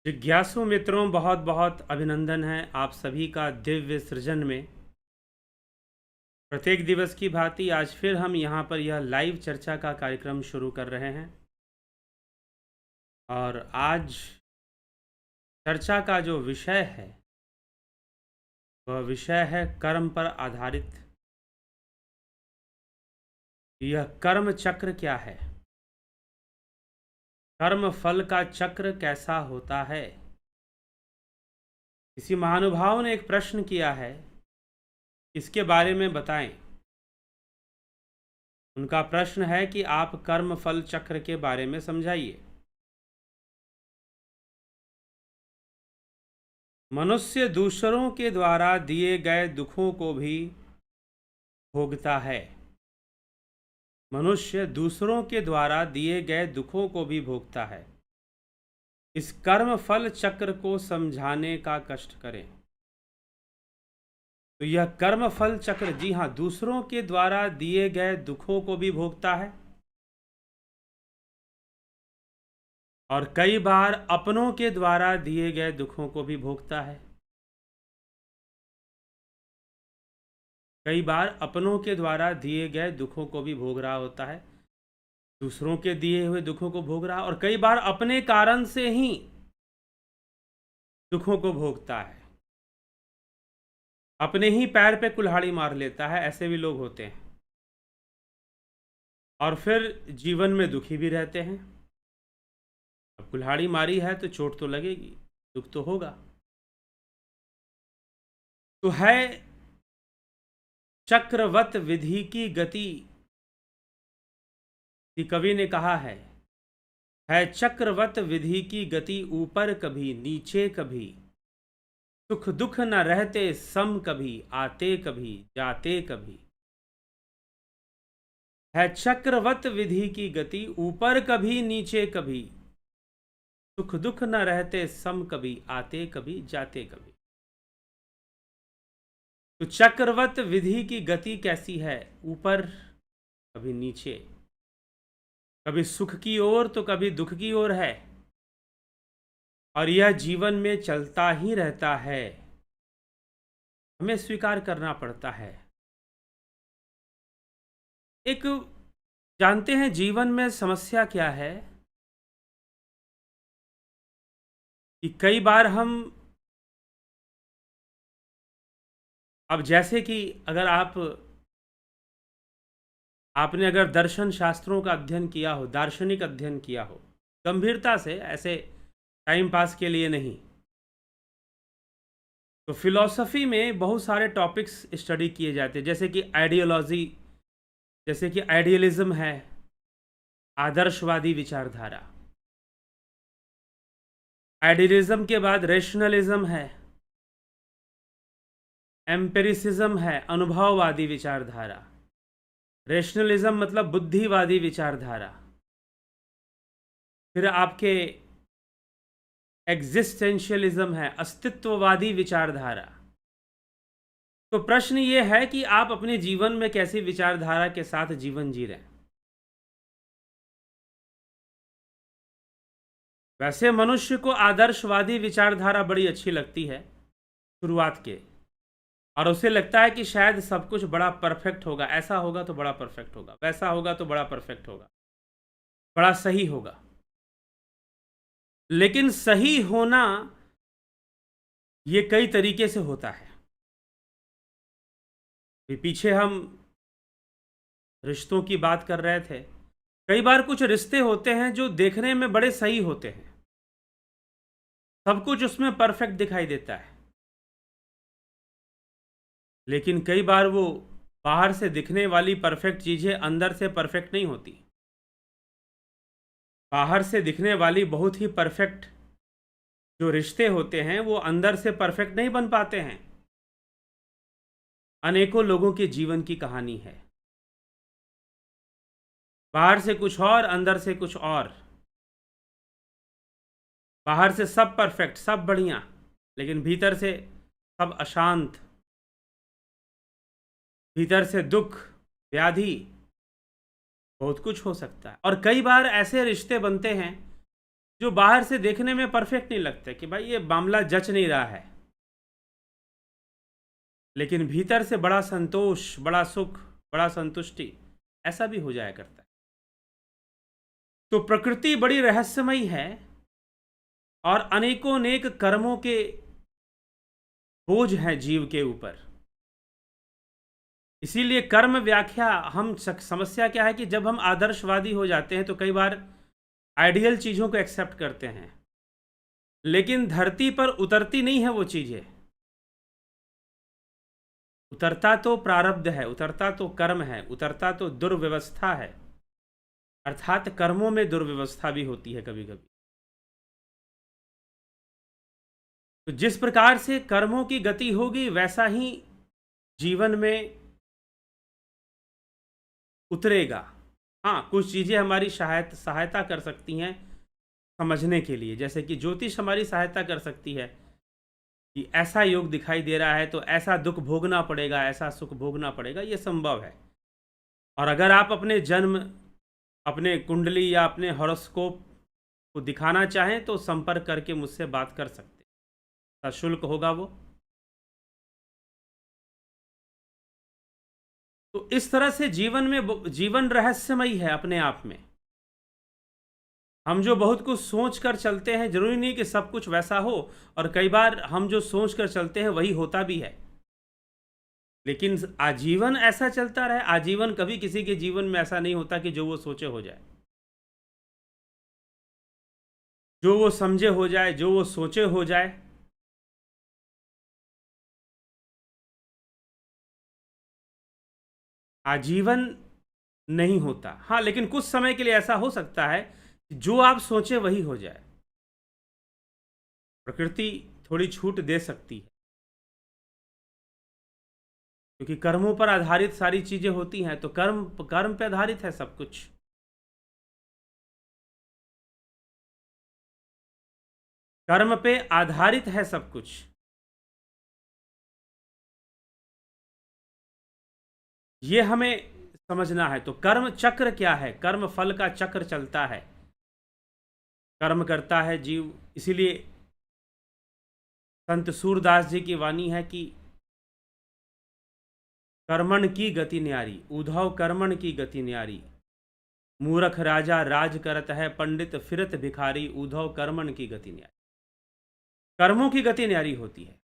जिज्ञासु मित्रों, बहुत बहुत अभिनंदन है आप सभी का दिव्य सृजन में। प्रत्येक दिवस की भांति आज फिर हम यहाँ पर यह लाइव चर्चा का कार्यक्रम शुरू कर रहे हैं और आज चर्चा का जो विषय है वह विषय है कर्म पर आधारित। यह कर्म चक्र क्या है, कर्म फल का चक्र कैसा होता है। किसी महानुभाव ने एक प्रश्न किया है, इसके बारे में बताएं। उनका प्रश्न है कि आप कर्म फल चक्र के बारे में समझाइए। मनुष्य दूसरों के द्वारा दिए गए दुखों को भी भोगता है। मनुष्य दूसरों के द्वारा दिए गए दुखों को भी भोगता है। इस कर्म फल चक्र को समझाने का कष्ट करें। तो यह कर्म फल चक्र, जी हाँ, दूसरों के द्वारा दिए गए दुखों को भी भोगता है और कई बार अपनों के द्वारा दिए गए दुखों को भी भोगता है। कई बार अपनों के द्वारा दिए गए दुखों को भी भोग रहा होता है, दूसरों के दिए हुए दुखों को भोग रहा, और कई बार अपने कारण से ही दुखों को भोगता है। अपने ही पैर पे कुल्हाड़ी मार लेता है, ऐसे भी लोग होते हैं, और फिर जीवन में दुखी भी रहते हैं। अब कुल्हाड़ी मारी है तो चोट तो लगेगी, दुख तो होगा। तो है चक्रवत विधि की गति। कवि ने कहा है चक्रवत विधि की गति, ऊपर कभी नीचे कभी, सुख दुख न रहते सम, कभी आते कभी जाते कभी। है चक्रवत विधि की गति, ऊपर कभी नीचे कभी, सुख दुख न रहते सम, कभी आते कभी जाते कभी। तो चक्रवत विधि की गति कैसी है, ऊपर कभी नीचे, कभी सुख की ओर तो कभी दुख की ओर है, और यह जीवन में चलता ही रहता है। हमें स्वीकार करना पड़ता है। एक जानते हैं जीवन में समस्या क्या है कि कई बार हम, अब जैसे कि अगर आपने अगर दर्शन शास्त्रों का अध्ययन किया हो, दार्शनिक अध्ययन किया हो, गंभीरता से, ऐसे टाइम पास के लिए नहीं, तो फिलॉसफी में बहुत सारे टॉपिक्स स्टडी किए जाते हैं, जैसे कि आइडियोलॉजी, जैसे कि आइडियलिज्म है, आदर्शवादी विचारधारा। आइडियलिज्म के बाद रेशनलिज्म है, एम्पेरिसिज्म है, अनुभववादी विचारधारा। रेशनलिज्म मतलब बुद्धिवादी विचारधारा। फिर आपके एग्जिस्टेंशियलिज्म है, अस्तित्ववादी विचारधारा। तो प्रश्न ये है कि आप अपने जीवन में कैसी विचारधारा के साथ जीवन जी रहे हैं। वैसे मनुष्य को आदर्शवादी विचारधारा बड़ी अच्छी लगती है शुरुआत के, और उसे लगता है कि शायद सब कुछ बड़ा परफेक्ट होगा, ऐसा होगा तो बड़ा परफेक्ट होगा, वैसा होगा तो बड़ा परफेक्ट होगा, बड़ा सही होगा। लेकिन सही होना ये कई तरीके से होता है। पीछे हम रिश्तों की बात कर रहे थे। कई बार कुछ रिश्ते होते हैं जो देखने में बड़े सही होते हैं, सब कुछ उसमें परफेक्ट दिखाई देता है, लेकिन कई बार वो बाहर से दिखने वाली परफेक्ट चीजें अंदर से परफेक्ट नहीं होती। बाहर से दिखने वाली बहुत ही परफेक्ट जो रिश्ते होते हैं वो अंदर से परफेक्ट नहीं बन पाते हैं। अनेकों लोगों के जीवन की कहानी है, बाहर से कुछ और, अंदर से कुछ और। बाहर से सब परफेक्ट, सब बढ़िया, लेकिन भीतर से सब अशांत, भीतर से दुख, व्याधि, बहुत कुछ हो सकता है। और कई बार ऐसे रिश्ते बनते हैं जो बाहर से देखने में परफेक्ट नहीं लगते कि भाई ये मामला जच नहीं रहा है, लेकिन भीतर से बड़ा संतोष, बड़ा सुख, बड़ा संतुष्टि ऐसा भी हो जाया करता है। तो प्रकृति बड़ी रहस्यमयी है और अनेकों नेक कर्मों के बोझ हैं जीव के ऊपर। इसीलिए कर्म व्याख्या हम समस्या क्या है कि जब हम आदर्शवादी हो जाते हैं तो कई बार आइडियल चीज़ों को एक्सेप्ट करते हैं, लेकिन धरती पर उतरती नहीं है वो चीज़ें। उतरता तो प्रारब्ध है, उतरता तो कर्म है, उतरता तो दुर्व्यवस्था है, अर्थात कर्मों में दुर्व्यवस्था भी होती है कभी कभी। तो जिस प्रकार से कर्मों की गति होगी वैसा ही जीवन में उतरेगा। हाँ, कुछ चीज़ें हमारी सहायता कर सकती हैं समझने के लिए, जैसे कि ज्योतिष हमारी सहायता कर सकती है कि ऐसा योग दिखाई दे रहा है तो ऐसा दुख भोगना पड़ेगा, ऐसा सुख भोगना पड़ेगा, ये संभव है। और अगर आप अपने जन्म, अपने कुंडली या अपने हॉरोस्कोप को दिखाना चाहें तो संपर्क करके मुझसे बात कर सकते हैं, सशुल्क होगा वो। तो इस तरह से जीवन रहस्यमयी है अपने आप में। हम जो बहुत कुछ सोच कर चलते हैं, जरूरी नहीं कि सब कुछ वैसा हो, और कई बार हम जो सोच कर चलते हैं वही होता भी है, लेकिन आजीवन ऐसा चलता रहे। आजीवन कभी किसी के जीवन में ऐसा नहीं होता कि जो वो सोचे हो जाए, जो वो समझे हो जाए, जो वो सोचे हो जाए। आजीवन नहीं होता। हाँ, लेकिन कुछ समय के लिए ऐसा हो सकता है कि जो आप सोचे वही हो जाए। प्रकृति थोड़ी छूट दे सकती है, क्योंकि कर्मों पर आधारित सारी चीजें होती हैं, तो कर्म कर्म पे आधारित है सब कुछ। कर्म पे आधारित है सब कुछ। ये हमें समझना है। तो कर्म चक्र क्या है? कर्म फल का चक्र चलता है, कर्म करता है जीव। इसीलिए संत सूरदास जी की वाणी है कि कर्मण की गति न्यारी, उद्धव कर्मण की गति न्यारी। मूर्ख राजा राज करत है, पंडित फिरत भिखारी, उद्धव कर्मण की गति न्यारी। कर्मों की गति न्यारी होती है।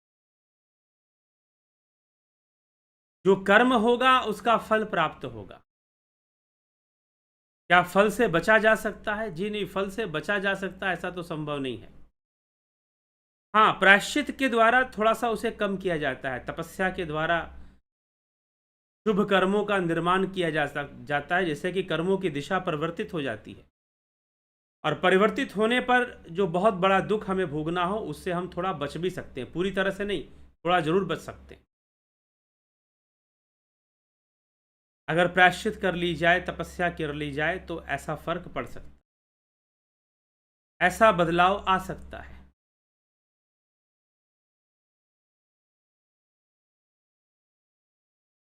जो कर्म होगा उसका फल प्राप्त होगा। क्या फल से बचा जा सकता है? जी नहीं, फल से बचा जा सकता ऐसा तो संभव नहीं है। हाँ, प्रायश्चित के द्वारा थोड़ा सा उसे कम किया जाता है, तपस्या के द्वारा शुभ कर्मों का निर्माण किया जाता है, जैसे कि कर्मों की दिशा परिवर्तित हो जाती है। और परिवर्तित होने पर जो बहुत बड़ा दुख हमें भोगना हो उससे हम थोड़ा बच भी सकते हैं, पूरी तरह से नहीं, थोड़ा जरूर बच सकते हैं। अगर प्रायश्चित कर ली जाए, तपस्या कर ली जाए, तो ऐसा फर्क पड़ सकता है, ऐसा बदलाव आ सकता है।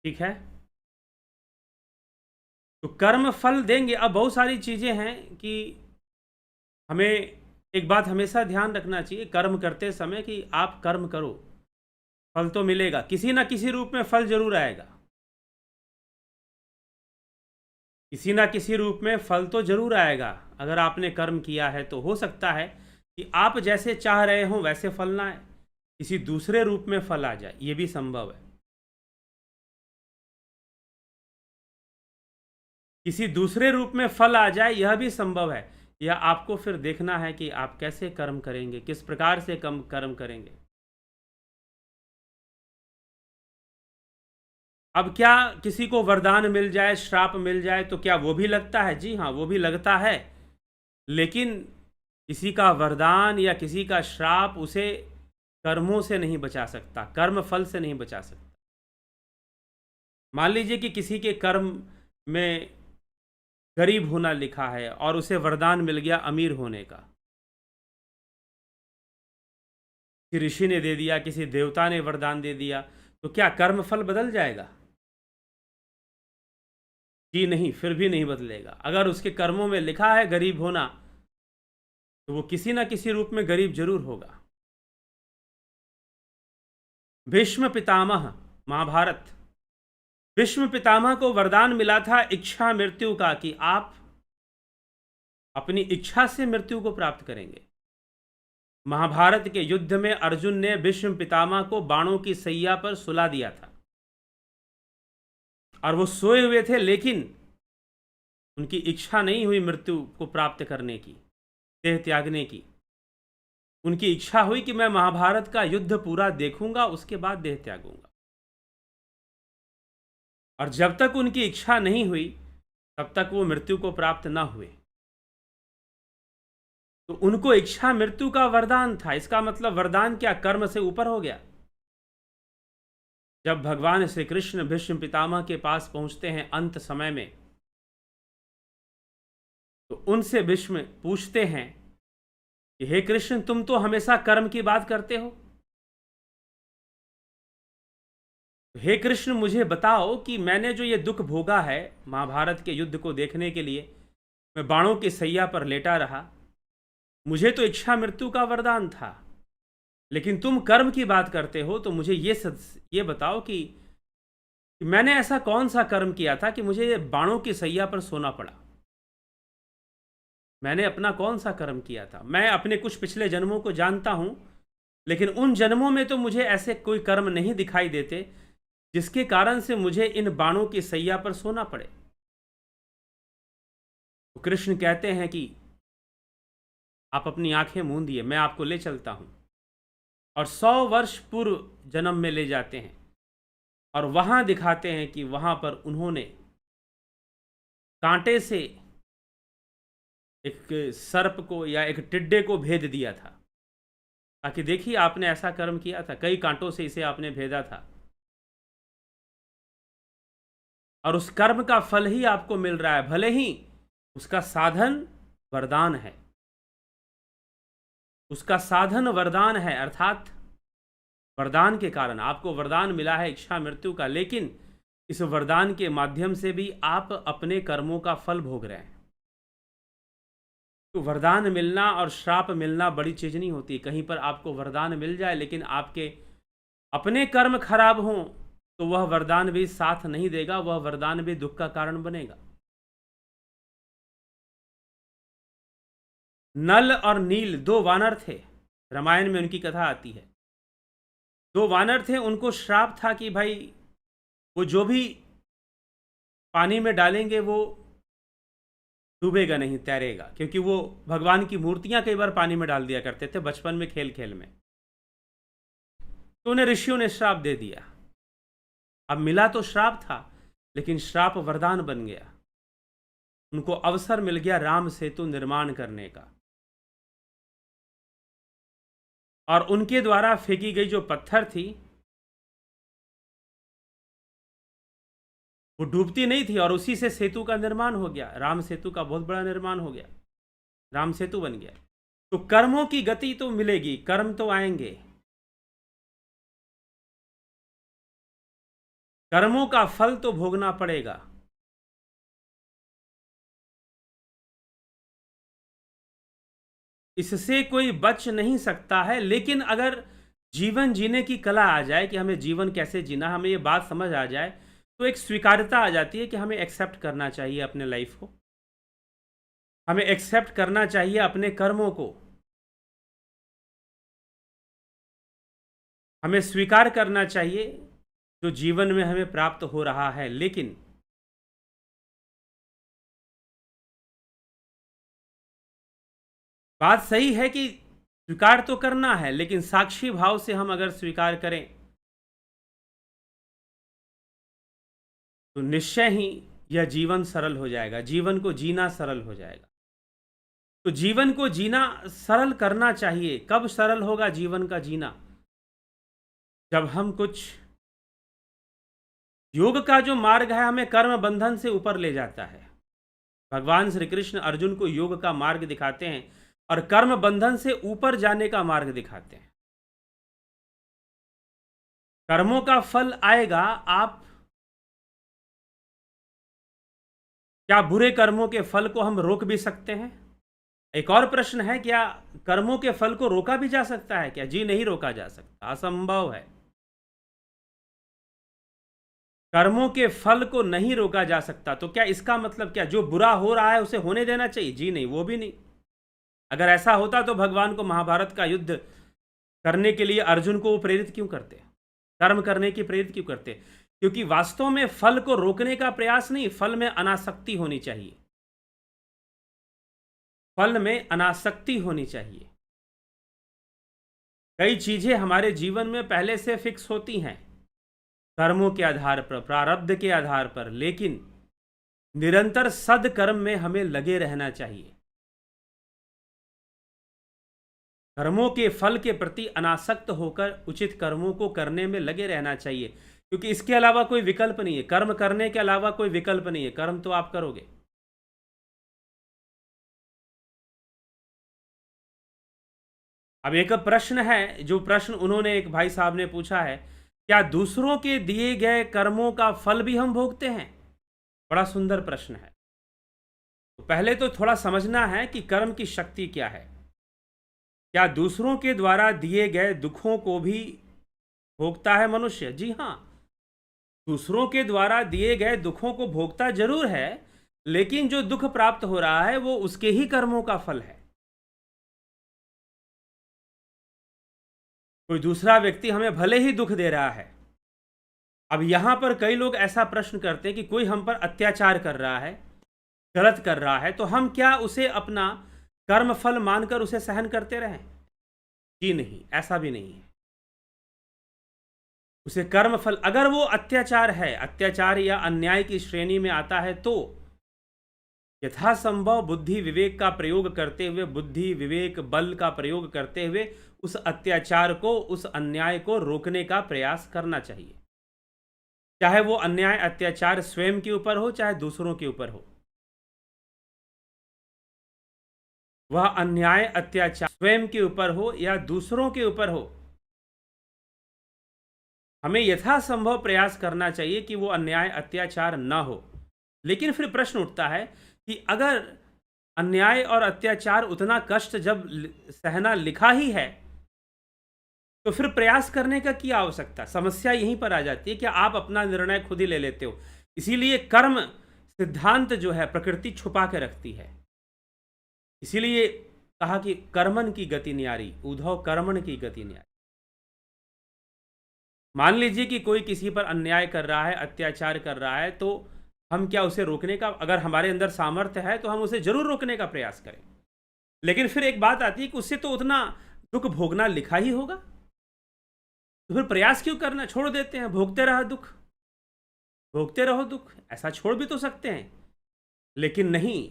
ठीक है, तो कर्म फल देंगे। अब बहुत सारी चीजें हैं कि हमें एक बात हमेशा ध्यान रखना चाहिए कर्म करते समय कि आप कर्म करो, फल तो मिलेगा, किसी ना किसी रूप में फल जरूर आएगा, किसी ना किसी रूप में फल तो जरूर आएगा। अगर आपने कर्म किया है तो हो सकता है कि आप जैसे चाह रहे हो वैसे फल ना आए, किसी दूसरे रूप में फल आ जाए, ये भी संभव है। किसी दूसरे रूप में फल आ जाए, यह भी संभव है। यह आपको फिर देखना है कि आप कैसे कर्म करेंगे, किस प्रकार से कर्म करेंगे। अब क्या किसी को वरदान मिल जाए, श्राप मिल जाए, तो क्या वो भी लगता है? जी हाँ, वो भी लगता है, लेकिन किसी का वरदान या किसी का श्राप उसे कर्मों से नहीं बचा सकता, कर्म फल से नहीं बचा सकता। मान लीजिए कि किसी के कर्म में गरीब होना लिखा है और उसे वरदान मिल गया अमीर होने का, किसी ऋषि ने दे दिया, किसी देवता ने वरदान दे दिया, तो क्या कर्म फल बदल जाएगा? जी नहीं, फिर भी नहीं बदलेगा। अगर उसके कर्मों में लिखा है गरीब होना, तो वो किसी ना किसी रूप में गरीब जरूर होगा। भीष्म पितामह, महाभारत। भीष्म पितामह को वरदान मिला था इच्छा मृत्यु का, कि आप अपनी इच्छा से मृत्यु को प्राप्त करेंगे। महाभारत के युद्ध में अर्जुन ने भीष्म पितामह को बाणों की सैया पर सुला दिया था, और वो सोए हुए थे, लेकिन उनकी इच्छा नहीं हुई मृत्यु को प्राप्त करने की, देह त्यागने की। उनकी इच्छा हुई कि मैं महाभारत का युद्ध पूरा देखूंगा, उसके बाद देह त्यागूंगा। और जब तक उनकी इच्छा नहीं हुई तब तक वो मृत्यु को प्राप्त ना हुए। तो उनको इच्छा मृत्यु का वरदान था। इसका मतलब वरदान क्या, कर्म से ऊपर हो गया। जब भगवान श्री कृष्ण भीष्म पितामह के पास पहुंचते हैं अंत समय में, तो उनसे भीष्म पूछते हैं कि हे कृष्ण, तुम तो हमेशा कर्म की बात करते हो, हे कृष्ण मुझे बताओ कि मैंने जो ये दुख भोगा है महाभारत के युद्ध को देखने के लिए, मैं बाणों की सैया पर लेटा रहा, मुझे तो इच्छा मृत्यु का वरदान था, लेकिन तुम कर्म की बात करते हो, तो मुझे ये बताओ कि मैंने ऐसा कौन सा कर्म किया था कि मुझे ये बाणों की सैया पर सोना पड़ा। मैंने अपना कौन सा कर्म किया था। मैं अपने कुछ पिछले जन्मों को जानता हूं, लेकिन उन जन्मों में तो मुझे ऐसे कोई कर्म नहीं दिखाई देते जिसके कारण से मुझे इन बाणों की सैया पर सोना पड़े। तो कृष्ण कहते हैं कि आप अपनी आंखें मूंदिए, मैं आपको ले चलता हूं, और 100 वर्ष पूर्व जन्म में ले जाते हैं, और वहां दिखाते हैं कि वहां पर उन्होंने कांटे से एक सर्प को या एक टिड्डे को भेद दिया था, ताकि देखिए आपने ऐसा कर्म किया था, कई कांटों से इसे आपने भेदा था, और उस कर्म का फल ही आपको मिल रहा है, भले ही उसका साधन वरदान है। उसका साधन वरदान है, अर्थात वरदान के कारण आपको वरदान मिला है इच्छा मृत्यु का, लेकिन इस वरदान के माध्यम से भी आप अपने कर्मों का फल भोग रहे हैं। तो वरदान मिलना और श्राप मिलना बड़ी चीज नहीं होती। कहीं पर आपको वरदान मिल जाए लेकिन आपके अपने कर्म खराब हों, तो वह वरदान भी साथ नहीं देगा, वह वरदान भी दुख का कारण बनेगा। नल और नील 2 वानर थे, रामायण में उनकी कथा आती है। 2 वानर थे, उनको श्राप था कि भाई वो जो भी पानी में डालेंगे वो डूबेगा नहीं, तैरेगा, क्योंकि वो भगवान की मूर्तियां कई बार पानी में डाल दिया करते थे बचपन में, खेल खेल में। तो उन्हें ऋषियों ने श्राप दे दिया। अब मिला तो श्राप था, लेकिन श्राप वरदान बन गया। उनको अवसर मिल गया राम सेतु निर्माण करने का, और उनके द्वारा फेंकी गई जो पत्थर थी वो डूबती नहीं थी, और उसी से सेतु का निर्माण हो गया। राम सेतु का बहुत बड़ा निर्माण हो गया, राम सेतु बन गया। तो कर्मों की गति तो मिलेगी, कर्म तो आएंगे, कर्मों का फल तो भोगना पड़ेगा। इससे कोई बच नहीं सकता है। लेकिन अगर जीवन जीने की कला आ जाए कि हमें जीवन कैसे जीना, हमें ये बात समझ आ जाए, तो एक स्वीकार्यता आ जाती है कि हमें एक्सेप्ट करना चाहिए अपने लाइफ को, हमें एक्सेप्ट करना चाहिए अपने कर्मों को, हमें स्वीकार करना चाहिए जो जीवन में हमें प्राप्त हो रहा है। लेकिन बात सही है कि स्वीकार तो करना है, लेकिन साक्षी भाव से हम अगर स्वीकार करें तो निश्चय ही यह जीवन सरल हो जाएगा, जीवन को जीना सरल हो जाएगा। तो जीवन को जीना सरल करना चाहिए। कब सरल होगा जीवन का जीना? जब हम कुछ, योग का जो मार्ग है हमें कर्म बंधन से ऊपर ले जाता है। भगवान श्री कृष्ण अर्जुन को योग का मार्ग दिखाते हैं और कर्म बंधन से ऊपर जाने का मार्ग दिखाते हैं। कर्मों का फल आएगा। आप क्या बुरे कर्मों के फल को हम रोक भी सकते हैं? एक और प्रश्न है, क्या कर्मों के फल को रोका भी जा सकता है क्या? जी नहीं, रोका जा सकता, असंभव है। कर्मों के फल को नहीं रोका जा सकता, तो क्या इसका मतलब क्या जो बुरा हो रहा है उसे होने देना चाहिए? जी नहीं, वो भी नहीं। अगर ऐसा होता तो भगवान को महाभारत का युद्ध करने के लिए अर्जुन को वो प्रेरित क्यों करते, कर्म करने की प्रेरित क्यों करते? क्योंकि वास्तव में फल को रोकने का प्रयास नहीं, फल में अनासक्ति होनी चाहिए, फल में अनासक्ति होनी चाहिए। कई चीजें हमारे जीवन में पहले से फिक्स होती हैं कर्मों के आधार पर, प्रारब्ध के आधार पर, लेकिन निरंतर सदकर्म में हमें लगे रहना चाहिए। कर्मों के फल के प्रति अनासक्त होकर उचित कर्मों को करने में लगे रहना चाहिए, क्योंकि इसके अलावा कोई विकल्प नहीं है। कर्म करने के अलावा कोई विकल्प नहीं है, कर्म तो आप करोगे। अब एक प्रश्न है, जो प्रश्न उन्होंने, एक भाई साहब ने पूछा है, क्या दूसरों के दिए गए कर्मों का फल भी हम भोगते हैं? बड़ा सुंदर प्रश्न है। तो पहले तो थोड़ा समझना है कि कर्म की शक्ति क्या है। क्या दूसरों के द्वारा दिए गए दुखों को भी भोगता है मनुष्य? जी हां, दूसरों के द्वारा दिए गए दुखों को भोगता जरूर है, लेकिन जो दुख प्राप्त हो रहा है वो उसके ही कर्मों का फल है। कोई दूसरा व्यक्ति हमें भले ही दुख दे रहा है। अब यहां पर कई लोग ऐसा प्रश्न करते हैं कि कोई हम पर अत्याचार कर रहा है, गलत कर रहा है, तो हम क्या उसे अपना कर्म फल मानकर उसे सहन करते रहें? जी नहीं, ऐसा भी नहीं है। उसे कर्म फल, अगर वो अत्याचार है, अत्याचार या अन्याय की श्रेणी में आता है, तो यथासंभव बुद्धि विवेक का प्रयोग करते हुए, बुद्धि विवेक बल का प्रयोग करते हुए उस अत्याचार को, उस अन्याय को रोकने का प्रयास करना चाहिए। चाहे वो अन्याय अत्याचार स्वयं के ऊपर हो, चाहे दूसरों के ऊपर हो। वह अन्याय अत्याचार स्वयं के ऊपर हो या दूसरों के ऊपर हो, हमें यथासंभव प्रयास करना चाहिए कि वो अन्याय अत्याचार ना हो। लेकिन फिर प्रश्न उठता है कि अगर अन्याय और अत्याचार उतना कष्ट जब सहना लिखा ही है, तो फिर प्रयास करने का क्या आवश्यकता? समस्या यहीं पर आ जाती है कि आप अपना निर्णय खुद ही ले लेते हो। इसीलिए कर्म सिद्धांत जो है प्रकृति छुपा के रखती है। इसीलिए कहा कि कर्मन की गति न्यारी, उद्धव कर्मण की गति न्यारी। मान लीजिए कि कोई किसी पर अन्याय कर रहा है, अत्याचार कर रहा है, तो हम क्या उसे रोकने का, अगर हमारे अंदर सामर्थ्य है तो हम उसे जरूर रोकने का प्रयास करें। लेकिन फिर एक बात आती है कि उससे तो उतना दुख भोगना लिखा ही होगा, तो फिर प्रयास क्यों करना? छोड़ देते हैं, भोगते रहो दुख, भोगते रहो दुख, ऐसा छोड़ भी तो सकते हैं। लेकिन नहीं,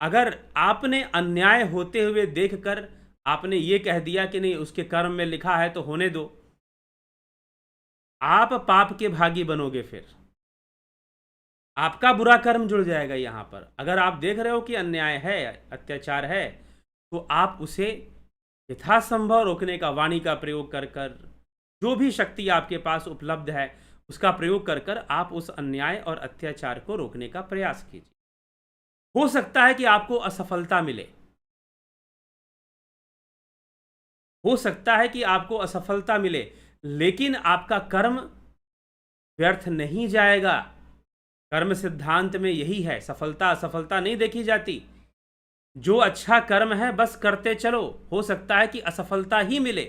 अगर आपने अन्याय होते हुए देखकर आपने ये कह दिया कि नहीं, उसके कर्म में लिखा है तो होने दो, आप पाप के भागी बनोगे। फिर आपका बुरा कर्म जुड़ जाएगा यहां पर। अगर आप देख रहे हो कि अन्याय है, अत्याचार है, तो आप उसे यथासंभव रोकने का, वाणी का प्रयोग कर कर, जो भी शक्ति आपके पास उपलब्ध है उसका प्रयोग कर कर आप उस अन्याय और अत्याचार को रोकने का प्रयास कीजिए। हो सकता है कि आपको असफलता मिले, हो सकता है कि आपको असफलता मिले, लेकिन आपका कर्म व्यर्थ नहीं जाएगा। कर्म सिद्धांत में यही है, सफलता असफलता नहीं देखी जाती। जो अच्छा कर्म है बस करते चलो, हो सकता है कि असफलता ही मिले,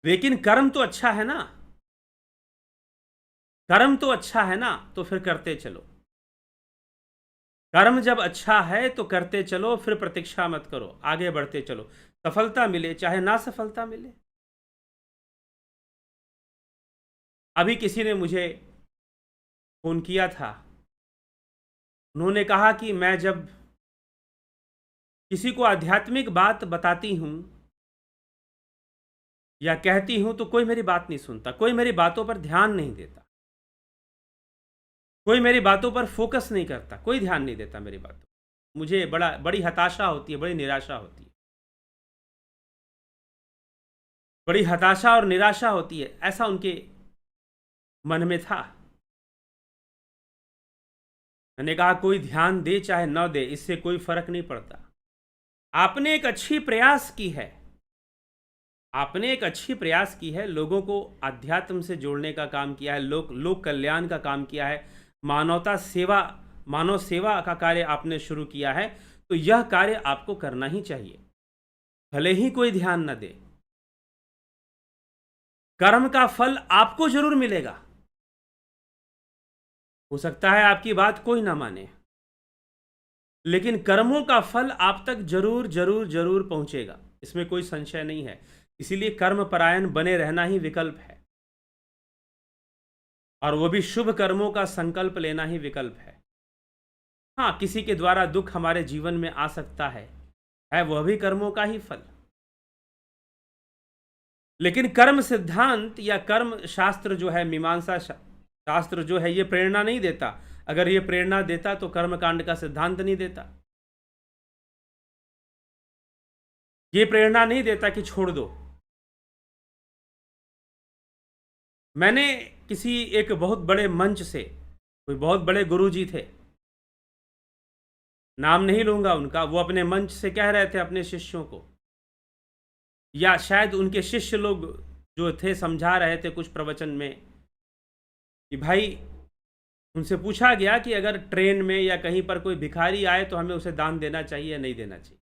लेकिन कर्म तो अच्छा है ना, कर्म तो अच्छा है ना, तो फिर करते चलो। कर्म जब अच्छा है तो करते चलो, फिर प्रतीक्षा मत करो, आगे बढ़ते चलो। सफलता मिले चाहे ना सफलता मिले। अभी किसी ने मुझे फोन किया था, उन्होंने कहा कि मैं जब किसी को आध्यात्मिक बात बताती हूं या कहती हूं तो कोई मेरी बात नहीं सुनता, कोई मेरी बातों पर ध्यान नहीं देता, कोई मेरी बातों पर फोकस नहीं करता, कोई ध्यान नहीं देता मेरी बातों। मुझे बड़ी हताशा होती है, बड़ी निराशा होती है, बड़ी हताशा और निराशा होती है, ऐसा उनके मन में था। मैंने कहा कोई ध्यान दे चाहे न दे, इससे कोई फर्क नहीं पड़ता। आपने एक अच्छी प्रयास की है, आपने एक अच्छी प्रयास की है, लोगों को अध्यात्म से जोड़ने का काम किया है, लोक कल्याण का काम किया है, मानवता सेवा, मानव सेवा का कार्य आपने शुरू किया है, तो यह कार्य आपको करना ही चाहिए, भले ही कोई ध्यान न दे। कर्म का फल आपको जरूर मिलेगा। हो सकता है आपकी बात कोई ना माने, लेकिन कर्मों का फल आप तक जरूर जरूर जरूर पहुंचेगा, इसमें कोई संशय नहीं है। इसीलिए कर्म परायण बने रहना ही विकल्प है, और वो भी शुभ कर्मों का संकल्प लेना ही विकल्प है। हाँ, किसी के द्वारा दुख हमारे जीवन में आ सकता है वह भी कर्मों का ही फल। लेकिन कर्म सिद्धांत या कर्म शास्त्र जो है, मीमांसा शास्त्र जो है, ये प्रेरणा नहीं देता। अगर ये प्रेरणा देता तो कर्म कांड का सिद्धांत नहीं देता। ये प्रेरणा नहीं देता कि छोड़ दो। मैंने किसी एक बहुत बड़े मंच से, कोई बहुत बड़े गुरुजी थे, नाम नहीं लूंगा उनका, वो अपने मंच से कह रहे थे अपने शिष्यों को, या शायद उनके शिष्य लोग जो थे समझा रहे थे कुछ प्रवचन में, कि भाई, उनसे पूछा गया कि अगर ट्रेन में या कहीं पर कोई भिखारी आए तो हमें उसे दान देना चाहिए या नहीं देना चाहिए।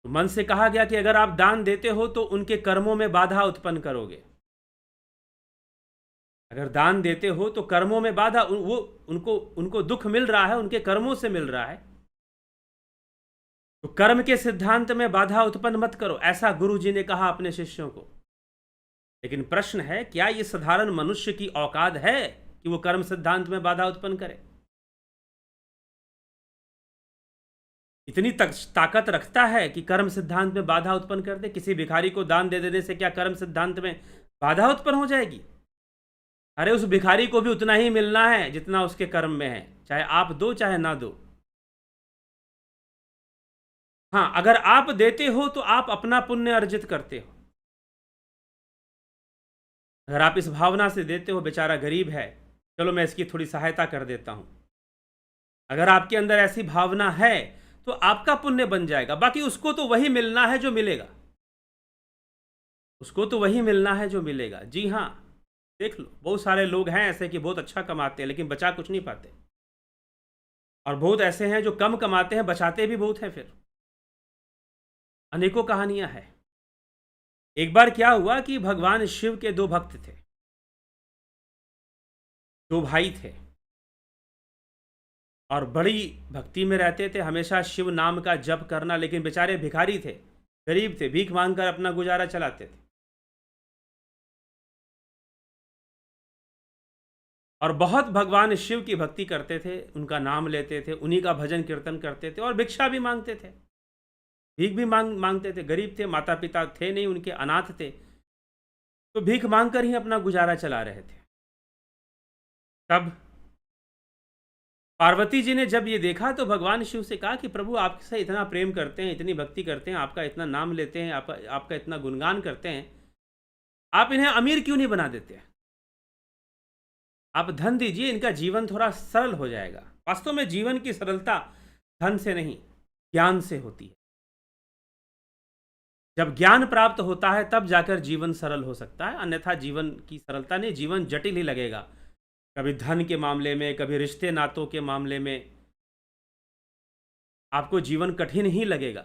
तो मन से कहा गया कि अगर आप दान देते हो तो उनके कर्मों में बाधा उत्पन्न करोगे। अगर दान देते हो तो कर्मों में बाधा, वो उनको दुख मिल रहा है, उनके कर्मों से मिल रहा है, तो कर्म के सिद्धांत में बाधा उत्पन्न मत करो, ऐसा गुरु जी ने कहा अपने शिष्यों को। लेकिन प्रश्न है, क्या ये साधारण मनुष्य की औकात है कि वो कर्म सिद्धांत में बाधा उत्पन्न करे? इतनी ताकत रखता है कि कर्म सिद्धांत में बाधा उत्पन्न कर दे? किसी भिखारी को दान दे देने से क्या कर्म सिद्धांत में बाधा उत्पन्न हो जाएगी? अरे उस भिखारी को भी उतना ही मिलना है जितना उसके कर्म में है, चाहे आप दो चाहे ना दो। हाँ, अगर आप देते हो तो आप अपना पुण्य अर्जित करते हो। अगर आप इस भावना से देते हो, बेचारा गरीब है, चलो मैं इसकी थोड़ी सहायता कर देता हूं, अगर आपके अंदर ऐसी भावना है तो आपका पुण्य बन जाएगा। बाकी उसको तो वही मिलना है जो मिलेगा, उसको तो वही मिलना है जो मिलेगा। जी हाँ, देख लो, बहुत सारे लोग हैं ऐसे कि बहुत अच्छा कमाते हैं लेकिन बचा कुछ नहीं पाते, और बहुत ऐसे हैं जो कम कमाते हैं, बचाते भी बहुत हैं। फिर अनेकों कहानियां हैं। एक बार क्या हुआ कि भगवान शिव के दो भक्त थे, दो भाई थे, और बड़ी भक्ति में रहते थे, हमेशा शिव नाम का जप करना, लेकिन बेचारे भिखारी थे, गरीब थे, भीख मांगकर अपना गुजारा चलाते थे। और बहुत भगवान शिव की भक्ति करते थे, उनका नाम लेते थे, उन्हीं का भजन कीर्तन करते थे, और भिक्षा भी मांगते थे, भीख भी मांगते थे। गरीब थे, माता पिता थे नहीं उनके, अनाथ थे, तो भीख मांगकर ही अपना गुजारा चला रहे थे। तब पार्वती जी ने जब ये देखा तो भगवान शिव से कहा कि प्रभु, आपसे इतना प्रेम करते हैं, इतनी भक्ति करते हैं, आपका इतना नाम लेते हैं, आपका इतना गुणगान करते हैं, आप इन्हें अमीर क्यों नहीं बना देते? आप धन दीजिए, इनका जीवन थोड़ा सरल हो जाएगा। वास्तव में जीवन की सरलता धन से नहीं, ज्ञान से होती है। जब ज्ञान प्राप्त होता है तब जाकर जीवन सरल हो सकता है, अन्यथा जीवन की सरलता नहीं, जीवन जटिल ही लगेगा। कभी धन के मामले में, कभी रिश्ते नातों के मामले में आपको जीवन कठिन ही लगेगा।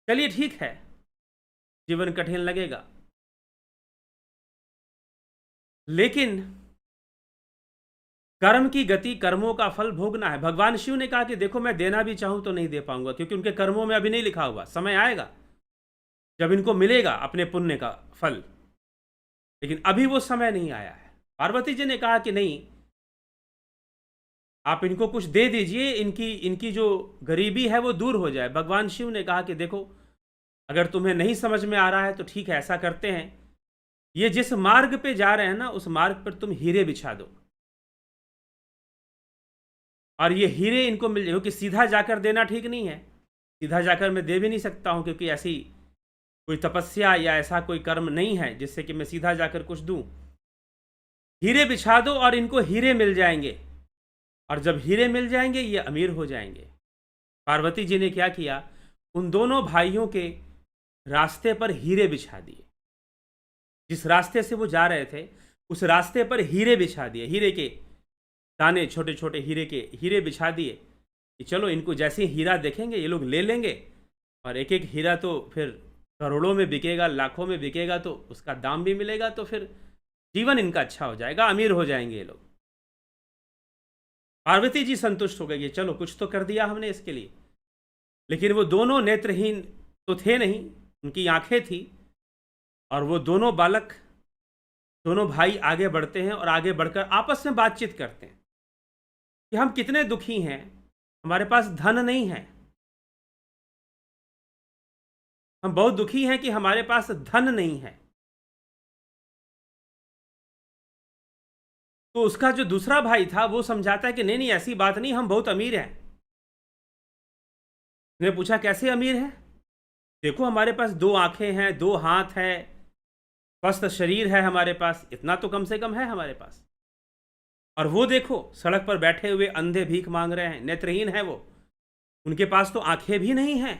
चलिए ठीक है, जीवन कठिन लगेगा, लेकिन कर्म की गति, कर्मों का फल भोगना है। भगवान शिव ने कहा कि देखो, मैं देना भी चाहूं तो नहीं दे पाऊंगा, क्योंकि उनके कर्मों में अभी नहीं लिखा हुआ, समय आएगा जब इनको मिलेगा अपने पुण्य का फल, लेकिन अभी वो समय नहीं आया है। पार्वती जी ने कहा कि नहीं, आप इनको कुछ दे दीजिए, इनकी जो गरीबी है वो दूर हो जाए। भगवान शिव ने कहा कि देखो, अगर तुम्हें नहीं समझ में आ रहा है तो ठीक है, ऐसा करते हैं, ये जिस मार्ग पे जा रहे हैं ना, उस मार्ग पर तुम हीरे बिछा दो, और ये हीरे इनको मिल जाए, क्योंकि सीधा जाकर देना ठीक नहीं है, सीधा जाकर मैं दे भी नहीं सकता हूं, क्योंकि ऐसी कोई तपस्या या ऐसा कोई कर्म नहीं है जिससे कि मैं सीधा जाकर कुछ दूं। हीरे बिछा दो और इनको हीरे मिल जाएंगे, और जब हीरे मिल जाएंगे ये अमीर हो जाएंगे। पार्वती जी ने क्या किया, उन दोनों भाइयों के रास्ते पर हीरे बिछा दिए। जिस रास्ते से वो जा रहे थे उस रास्ते पर हीरे बिछा दिए, हीरे के दाने, छोटे छोटे हीरे के हीरे बिछा दिए कि चलो इनको जैसे ही हीरा देखेंगे ये लोग ले लेंगे, और एक एक हीरा तो फिर करोड़ों में बिकेगा, लाखों में बिकेगा, तो उसका दाम भी मिलेगा, तो फिर जीवन इनका अच्छा हो जाएगा, अमीर हो जाएंगे ये लोग। पार्वती जी संतुष्ट हो गई कि चलो कुछ तो कर दिया हमने इसके लिए। लेकिन वो दोनों नेत्रहीन तो थे नहीं, उनकी आंखें थी, और वो दोनों बालक, दोनों भाई आगे बढ़ते हैं और आगे बढ़कर आपस में बातचीत करते हैं कि हम कितने दुखी हैं, हमारे पास धन नहीं है, हम बहुत दुखी हैं कि हमारे पास धन नहीं है। तो उसका जो दूसरा भाई था वो समझाता है कि नहीं नहीं ऐसी बात नहीं, हम बहुत अमीर हैं। उसने पूछा कैसे अमीर हैं? देखो हमारे पास 2 आंखें हैं, 2 हाथ है, स्वस्थ शरीर है हमारे पास, इतना तो कम से कम है हमारे पास। और वो देखो सड़क पर बैठे हुए अंधे भीख मांग रहे हैं, नेत्रहीन है वो, उनके पास तो आंखें भी नहीं हैं।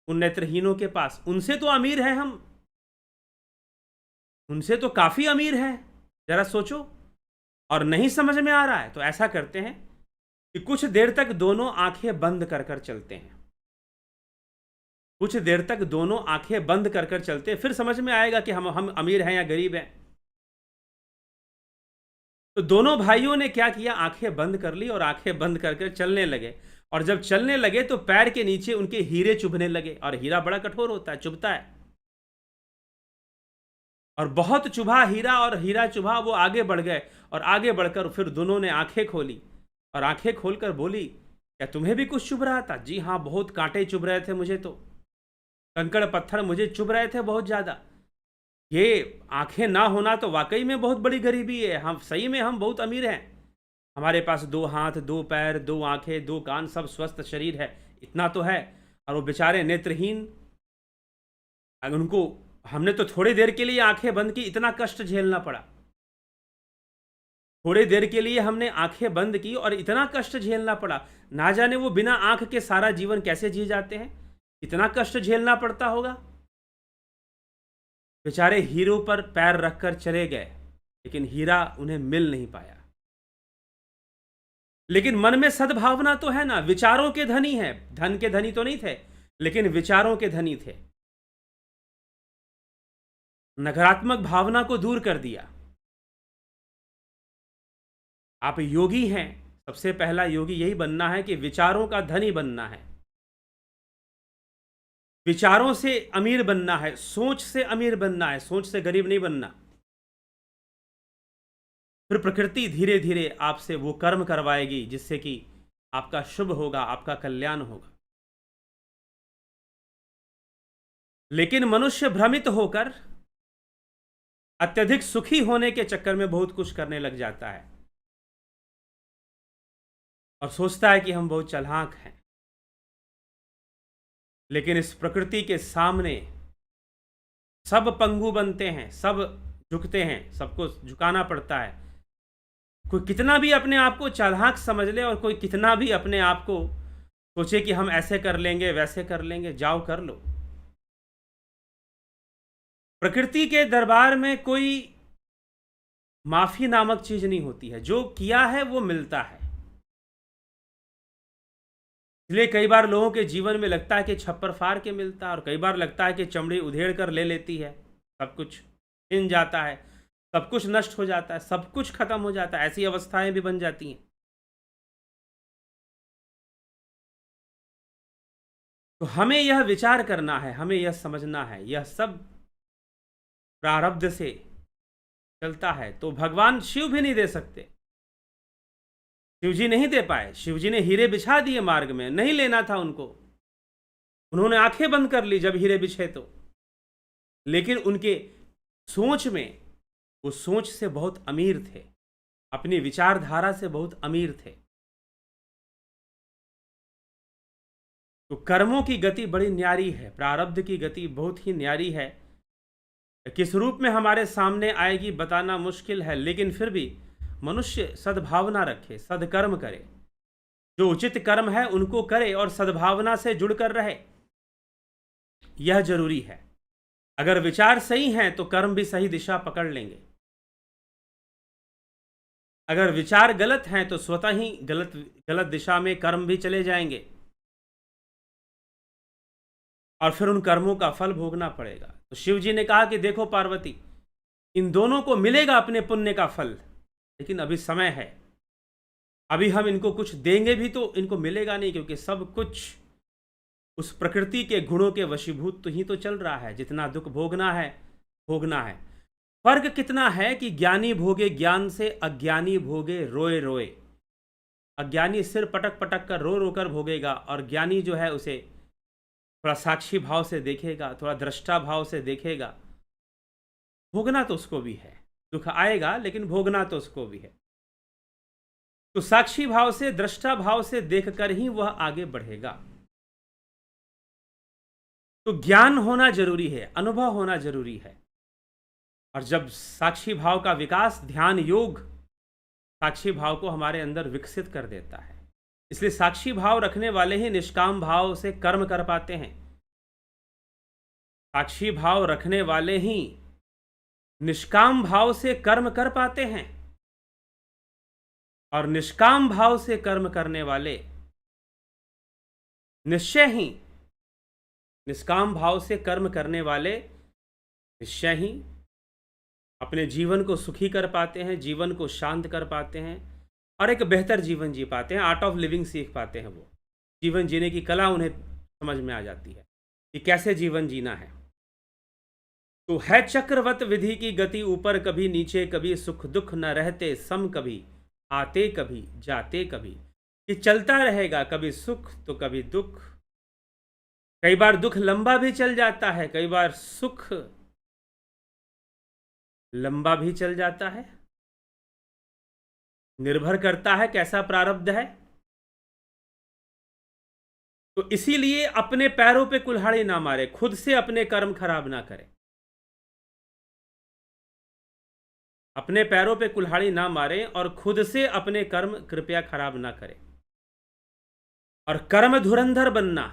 उन नेत्रहीनों के पास, उनसे तो अमीर है हम, उनसे तो काफी अमीर है, जरा सोचो। और नहीं समझ में आ रहा है तो ऐसा करते हैं कि कुछ देर तक दोनों आंखें बंद कर कर चलते हैं, कुछ देर तक दोनों आंखें बंद कर कर चलते हैं, फिर समझ में आएगा कि हम अमीर हैं या गरीब हैं। तो दोनों भाइयों ने क्या किया, आंखें बंद कर ली और आंखें बंद कर कर चलने लगे। और जब चलने लगे तो पैर के नीचे उनके हीरे चुभने लगे, और हीरा बड़ा कठोर होता है, चुभता है, और बहुत चुभा हीरा, और हीरा चुभा, वो आगे बढ़ गए। और आगे बढ़कर फिर दोनों ने आंखें खोली, और आंखें खोलकर बोली, क्या तुम्हें भी कुछ चुभ रहा था? जी हाँ, बहुत कांटे चुभ रहे थे मुझे, तो कंकड़ पत्थर मुझे चुभ रहे थे बहुत ज्यादा। ये आंखें ना होना तो वाकई में बहुत बड़ी गरीबी है, हम सही में हम बहुत अमीर हैं, हमारे पास 2 हाथ, 2 पैर, 2 आंखें, 2 कान, सब स्वस्थ शरीर है, इतना तो है। और वो बेचारे नेत्रहीन, अगर उनको, हमने तो थोड़ी देर के लिए आंखें बंद की, इतना कष्ट झेलना पड़ा। थोड़ी देर के लिए हमने आंखें बंद की और इतना कष्ट झेलना पड़ा। ना जाने वो बिना आंख के सारा जीवन कैसे जी जाते हैं, इतना कष्ट झेलना पड़ता होगा। बेचारे हीरो पर पैर रखकर चले गए, लेकिन हीरा उन्हें मिल नहीं पाया। लेकिन मन में सद्भावना तो है ना, विचारों के धनी है, धन के धनी तो नहीं थे, लेकिन विचारों के धनी थे। नकारात्मक भावना को दूर कर दिया। आप योगी हैं, सबसे पहला योगी यही बनना है कि विचारों का धनी बनना है, विचारों से अमीर बनना है, सोच से अमीर बनना है, सोच से गरीब नहीं बनना। फिर प्रकृति धीरे धीरे आपसे वो कर्म करवाएगी जिससे कि आपका शुभ होगा, आपका कल्याण होगा। लेकिन मनुष्य भ्रमित होकर अत्यधिक सुखी होने के चक्कर में बहुत कुछ करने लग जाता है, और सोचता है कि हम बहुत चालाक हैं। लेकिन इस प्रकृति के सामने सब पंगु बनते हैं, सब झुकते हैं, सबको झुकाना पड़ता है। कोई कितना भी अपने आप को चालाक समझ ले, और कोई कितना भी अपने आप को सोचे कि हम ऐसे कर लेंगे, वैसे कर लेंगे, जाओ कर लो। प्रकृति के दरबार में कोई माफी नामक चीज नहीं होती है, जो किया है वो मिलता है। इसलिए कई बार लोगों के जीवन में लगता है कि छप्पर फाड़ के मिलता है, और कई बार लगता है कि चमड़ी उधेड़ कर ले लेती है, सब कुछ छिन जाता है, सब कुछ नष्ट हो जाता है, सब कुछ खत्म हो जाता है, ऐसी अवस्थाएं भी बन जाती हैं। तो हमें यह विचार करना है, हमें यह समझना है, यह सब प्रारब्ध से चलता है। तो भगवान शिव भी नहीं दे सकते, शिवजी नहीं दे पाए। शिवजी ने हीरे बिछा दिए मार्ग में, नहीं लेना था उनको, उन्होंने आंखें बंद कर ली जब हीरे बिछे तो। लेकिन उनके सोच में, वो सोच से बहुत अमीर थे, अपनी विचारधारा से बहुत अमीर थे। तो कर्मों की गति बड़ी न्यारी है, प्रारब्ध की गति बहुत ही न्यारी है। किस रूप में हमारे सामने आएगी बताना मुश्किल है, लेकिन फिर भी मनुष्य सद्भावना रखे, सद्कर्म करे, जो उचित कर्म है उनको करे और सद्भावना से जुड़कर रहे, यह जरूरी है। अगर विचार सही हैं तो कर्म भी सही दिशा पकड़ लेंगे, अगर विचार गलत हैं तो स्वतः ही गलत दिशा में कर्म भी चले जाएंगे और फिर उन कर्मों का फल भोगना पड़ेगा। तो शिव जी ने कहा कि देखो पार्वती, इन दोनों को मिलेगा अपने पुण्य का फल, लेकिन अभी समय है, अभी हम इनको कुछ देंगे भी तो इनको मिलेगा नहीं, क्योंकि सब कुछ उस प्रकृति के गुणों के वशीभूत तो ही तो चल रहा है। जितना दुख भोगना है भोगना है। फर्क कितना है कि ज्ञानी भोगे ज्ञान से, अज्ञानी भोगे रोए रोए। अज्ञानी सिर पटक पटक कर रो रो कर भोगेगा और ज्ञानी जो है उसे थोड़ा साक्षी भाव से देखेगा, थोड़ा दृष्टा भाव से देखेगा। भोगना तो उसको भी है, दुख आएगा लेकिन भोगना तो उसको भी है। तो साक्षी भाव से, दृष्टा भाव से देखकर ही वह आगे बढ़ेगा। तो ज्ञान होना जरूरी है, अनुभव होना जरूरी है। और जब साक्षी भाव का विकास, ध्यान योग साक्षी भाव को हमारे अंदर विकसित कर देता है। इसलिए साक्षी भाव रखने वाले ही निष्काम भाव से कर्म कर पाते हैं। साक्षी भाव रखने वाले ही निष्काम भाव से कर्म कर पाते हैं, और निष्काम भाव से कर्म करने वाले निश्चय ही, निष्काम भाव से कर्म करने वाले निश्चय ही अपने जीवन को सुखी कर पाते हैं, जीवन को शांत कर पाते हैं और एक बेहतर जीवन जी पाते हैं। आर्ट ऑफ लिविंग सीख पाते हैं। वो जीवन जीने की कला उन्हें समझ में आ जाती है कि कैसे जीवन जीना है। तो है चक्रवत विधि की गति, ऊपर कभी नीचे, कभी सुख दुख न रहते सम, कभी आते कभी जाते कभी। कि चलता रहेगा, कभी सुख तो कभी दुख। कई बार दुख लंबा भी चल जाता है, कई बार सुख लंबा भी चल जाता है। निर्भर करता है कैसा प्रारब्ध है। तो इसीलिए अपने पैरों पे कुल्हाड़ी ना मारे, खुद से अपने कर्म खराब ना करें। अपने पैरों पे कुल्हाड़ी ना मारें और खुद से अपने कर्म कृपया खराब ना करें। और कर्म धुरंधर बनना,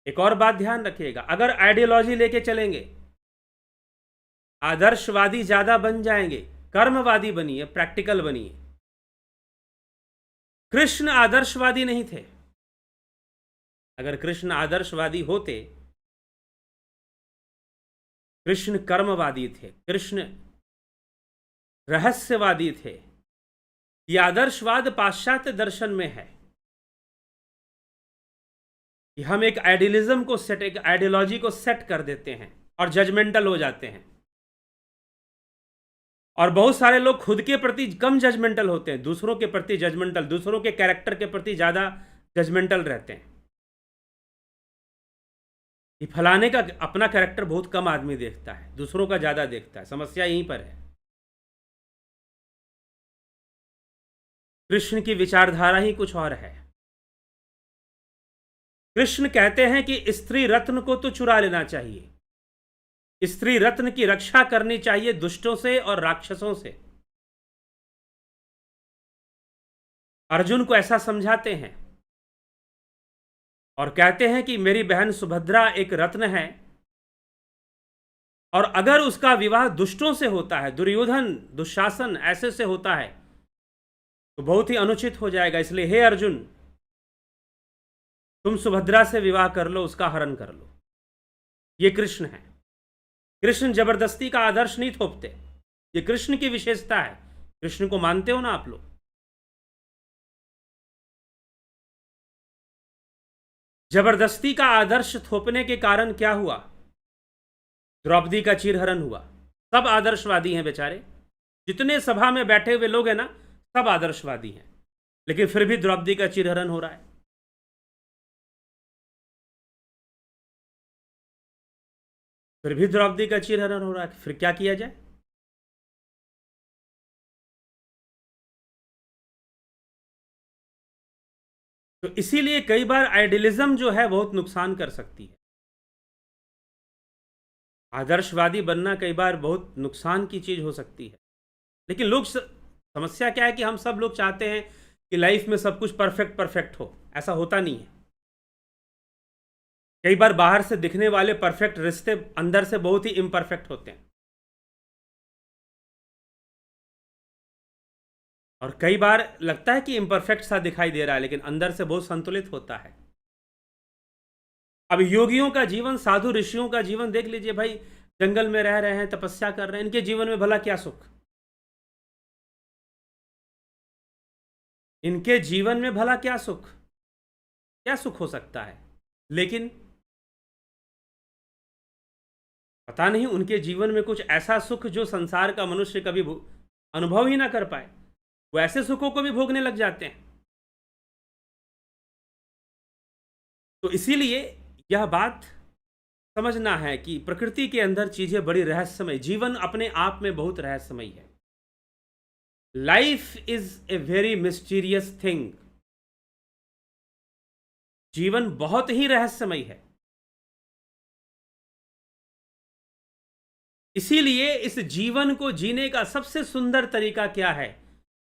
एक और बात ध्यान रखिएगा, अगर आइडियोलॉजी लेके चलेंगे, आदर्शवादी ज्यादा बन जाएंगे, कर्मवादी बनिए, प्रैक्टिकल बनिए। कृष्ण आदर्शवादी नहीं थे। अगर कृष्ण आदर्शवादी होते, कृष्ण कर्मवादी थे, कृष्ण रहस्यवादी थे। यह आदर्शवाद पाश्चात्य दर्शन में है कि हम एक आइडियलिज्म को सेट, एक आइडियोलॉजी को सेट कर देते हैं और जजमेंटल हो जाते हैं। और बहुत सारे लोग खुद के प्रति कम जजमेंटल होते हैं, दूसरों के प्रति जजमेंटल, दूसरों के कैरेक्टर के प्रति ज्यादा जजमेंटल रहते हैं। ये फलाने का अपना कैरेक्टर बहुत कम आदमी देखता है, दूसरों का ज्यादा देखता है। समस्या यहीं पर है। कृष्ण की विचारधारा ही कुछ और है। कृष्ण कहते हैं कि स्त्री रत्न को तो चुरा लेना चाहिए, स्त्री रत्न की रक्षा करनी चाहिए दुष्टों से और राक्षसों से। अर्जुन को ऐसा समझाते हैं और कहते हैं कि मेरी बहन सुभद्रा एक रत्न है, और अगर उसका विवाह दुष्टों से होता है, दुर्योधन, दुशासन ऐसे से होता है, तो बहुत ही अनुचित हो जाएगा। इसलिए हे अर्जुन, तुम सुभद्रा से विवाह कर लो, उसका हरण कर लो। ये कृष्ण है। कृष्ण जबरदस्ती का आदर्श नहीं थोपते, ये कृष्ण की विशेषता है। कृष्ण को मानते हो ना आप लोग? जबरदस्ती का आदर्श थोपने के कारण क्या हुआ? द्रौपदी का चीरहरण हुआ। सब आदर्शवादी हैं बेचारे, जितने सभा में बैठे हुए लोग हैं ना, सब आदर्शवादी हैं, लेकिन फिर भी द्रौपदी का चीरहरण हो रहा है। फिर भी द्रौपदी का चीरहरण हो रहा है, फिर क्या किया जाए? तो इसीलिए कई बार आइडियलिज्म जो है बहुत नुकसान कर सकती है। आदर्शवादी बनना कई बार बहुत नुकसान की चीज़ हो सकती है, लेकिन समस्या क्या है कि हम सब लोग चाहते हैं कि लाइफ में सब कुछ परफेक्ट परफेक्ट हो। ऐसा होता नहीं है। कई बार बाहर से दिखने वाले परफेक्ट रिश्ते अंदर से बहुत ही इम्परफेक्ट होते हैं, और कई बार लगता है कि इम्परफेक्ट सा दिखाई दे रहा है, लेकिन अंदर से बहुत संतुलित होता है। अब योगियों का जीवन, साधु ऋषियों का जीवन देख लीजिए भाई। जंगल में रह रहे हैं, तपस्या कर रहे हैं, इनके जीवन में भला क्या सुख? इनके जीवन में भला क्या सुख? क्या सुख हो सकता है? लेकिन पता नहीं उनके जीवन में कुछ ऐसा सुख जो संसार का मनुष्य कभी अनुभव ही ना कर पाए, वो ऐसे सुखों को भी भोगने लग जाते हैं। तो इसीलिए यह बात समझना है कि प्रकृति के अंदर चीजें बड़ी रहस्यमय, जीवन अपने आप में बहुत रहस्यमय है। Life is a very mysterious thing. जीवन बहुत ही रहस्यमय है। इसीलिए इस जीवन को जीने का सबसे सुंदर तरीका क्या है?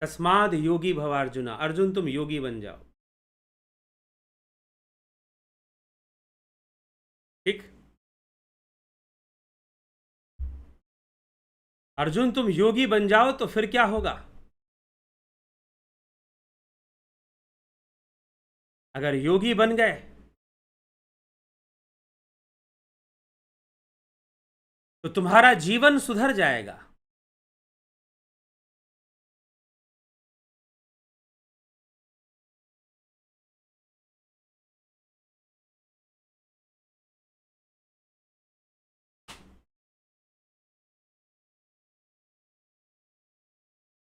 तस्माद योगी भव अर्जुना, अर्जुन तुम योगी बन जाओ। ठीक, अर्जुन तुम योगी बन जाओ तो फिर क्या होगा? अगर योगी बन गए तो तुम्हारा जीवन सुधर जाएगा।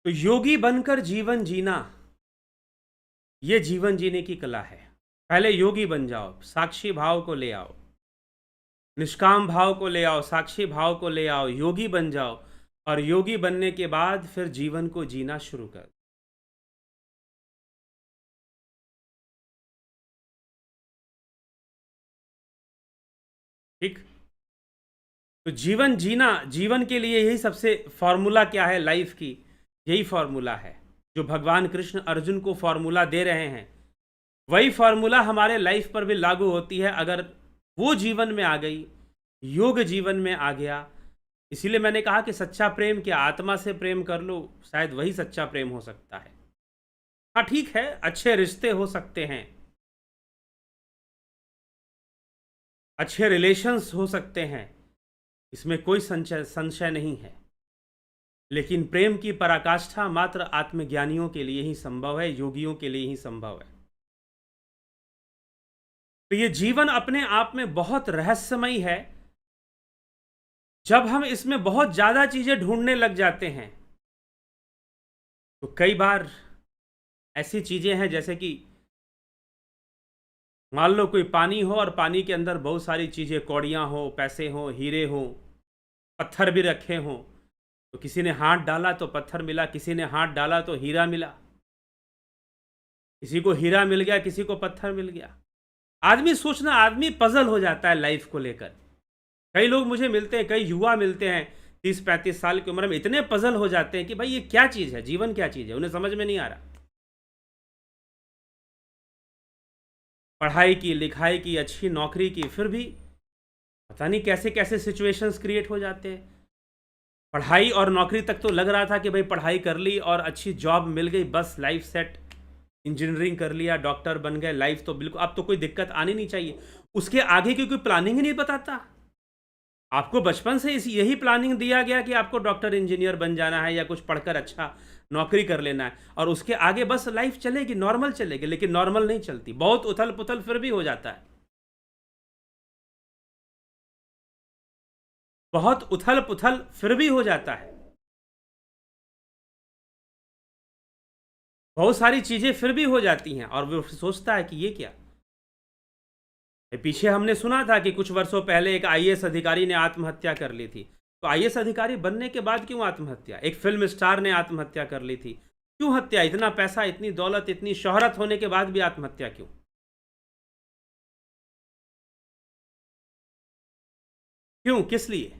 तो योगी बनकर जीवन जीना, यह जीवन जीने की कला है। पहले योगी बन जाओ, साक्षी भाव को ले आओ, निष्काम भाव को ले आओ, साक्षी भाव को ले आओ, योगी बन जाओ, और योगी बनने के बाद फिर जीवन को जीना शुरू कर। ठीक, तो जीवन जीना, जीवन के लिए यही सबसे फॉर्मूला क्या है लाइफ की? यही फॉर्मूला है जो भगवान कृष्ण अर्जुन को फॉर्मूला दे रहे हैं। वही फॉर्मूला हमारे लाइफ पर भी लागू होती है अगर वो जीवन में आ गई, योग जीवन में आ गया। इसीलिए मैंने कहा कि सच्चा प्रेम क्या, आत्मा से प्रेम कर लो, शायद वही सच्चा प्रेम हो सकता है। हाँ ठीक है, अच्छे रिश्ते हो सकते हैं, अच्छे रिलेशंस हो सकते हैं, इसमें कोई संशय नहीं है, लेकिन प्रेम की पराकाष्ठा मात्र आत्मज्ञानियों के लिए ही संभव है, योगियों के लिए ही संभव है। तो ये जीवन अपने आप में बहुत रहस्यमयी है। जब हम इसमें बहुत ज्यादा चीजें ढूंढने लग जाते हैं तो कई बार ऐसी चीजें हैं, जैसे कि मान लो कोई पानी हो और पानी के अंदर बहुत सारी चीजें, कौड़ियां हो, पैसे हो, हीरे हो, पत्थर भी रखे हों। तो किसी ने हाथ डाला तो पत्थर मिला, किसी ने हाथ डाला तो हीरा मिला, किसी को हीरा मिल गया, किसी को पत्थर मिल गया। आदमी सोचना, आदमी पजल हो जाता है लाइफ को लेकर। कई लोग मुझे मिलते हैं, कई युवा मिलते हैं 30-35 साल की उम्र में, इतने पजल हो जाते हैं कि भाई ये क्या चीज़ है, जीवन क्या चीज़ है, उन्हें समझ में नहीं आ रहा। पढ़ाई की, लिखाई की, अच्छी नौकरी की, फिर भी पता नहीं कैसे कैसे सिचुएशंस क्रिएट हो जाते हैं। पढ़ाई और नौकरी तक तो लग रहा था कि भाई पढ़ाई कर ली और अच्छी जॉब मिल गई, बस लाइफ सेट, इंजीनियरिंग कर लिया, डॉक्टर बन गए, लाइफ तो बिल्कुल, अब तो कोई दिक्कत आनी नहीं चाहिए। उसके आगे की कोई प्लानिंग ही नहीं बताता। आपको बचपन से यही प्लानिंग दिया गया कि आपको डॉक्टर इंजीनियर बन जाना है या कुछ पढ़कर अच्छा नौकरी कर लेना है, और उसके आगे बस लाइफ चलेगी, नॉर्मल चलेगी। लेकिन नॉर्मल नहीं चलती, बहुत उथल पुथल फिर भी हो जाता है, बहुत उथल पुथल फिर भी हो जाता है, बहुत सारी चीजें फिर भी हो जाती हैं, और वो सोचता है कि ये क्या। पीछे हमने सुना था कि कुछ वर्षों पहले एक आईएएस अधिकारी ने आत्महत्या कर ली थी। तो आईएएस अधिकारी बनने के बाद क्यों आत्महत्या? एक फिल्म स्टार ने आत्महत्या कर ली थी, क्यों हत्या? इतना पैसा, इतनी दौलत, इतनी शोहरत होने के बाद भी आत्महत्या क्यों? क्यों, किस लिए?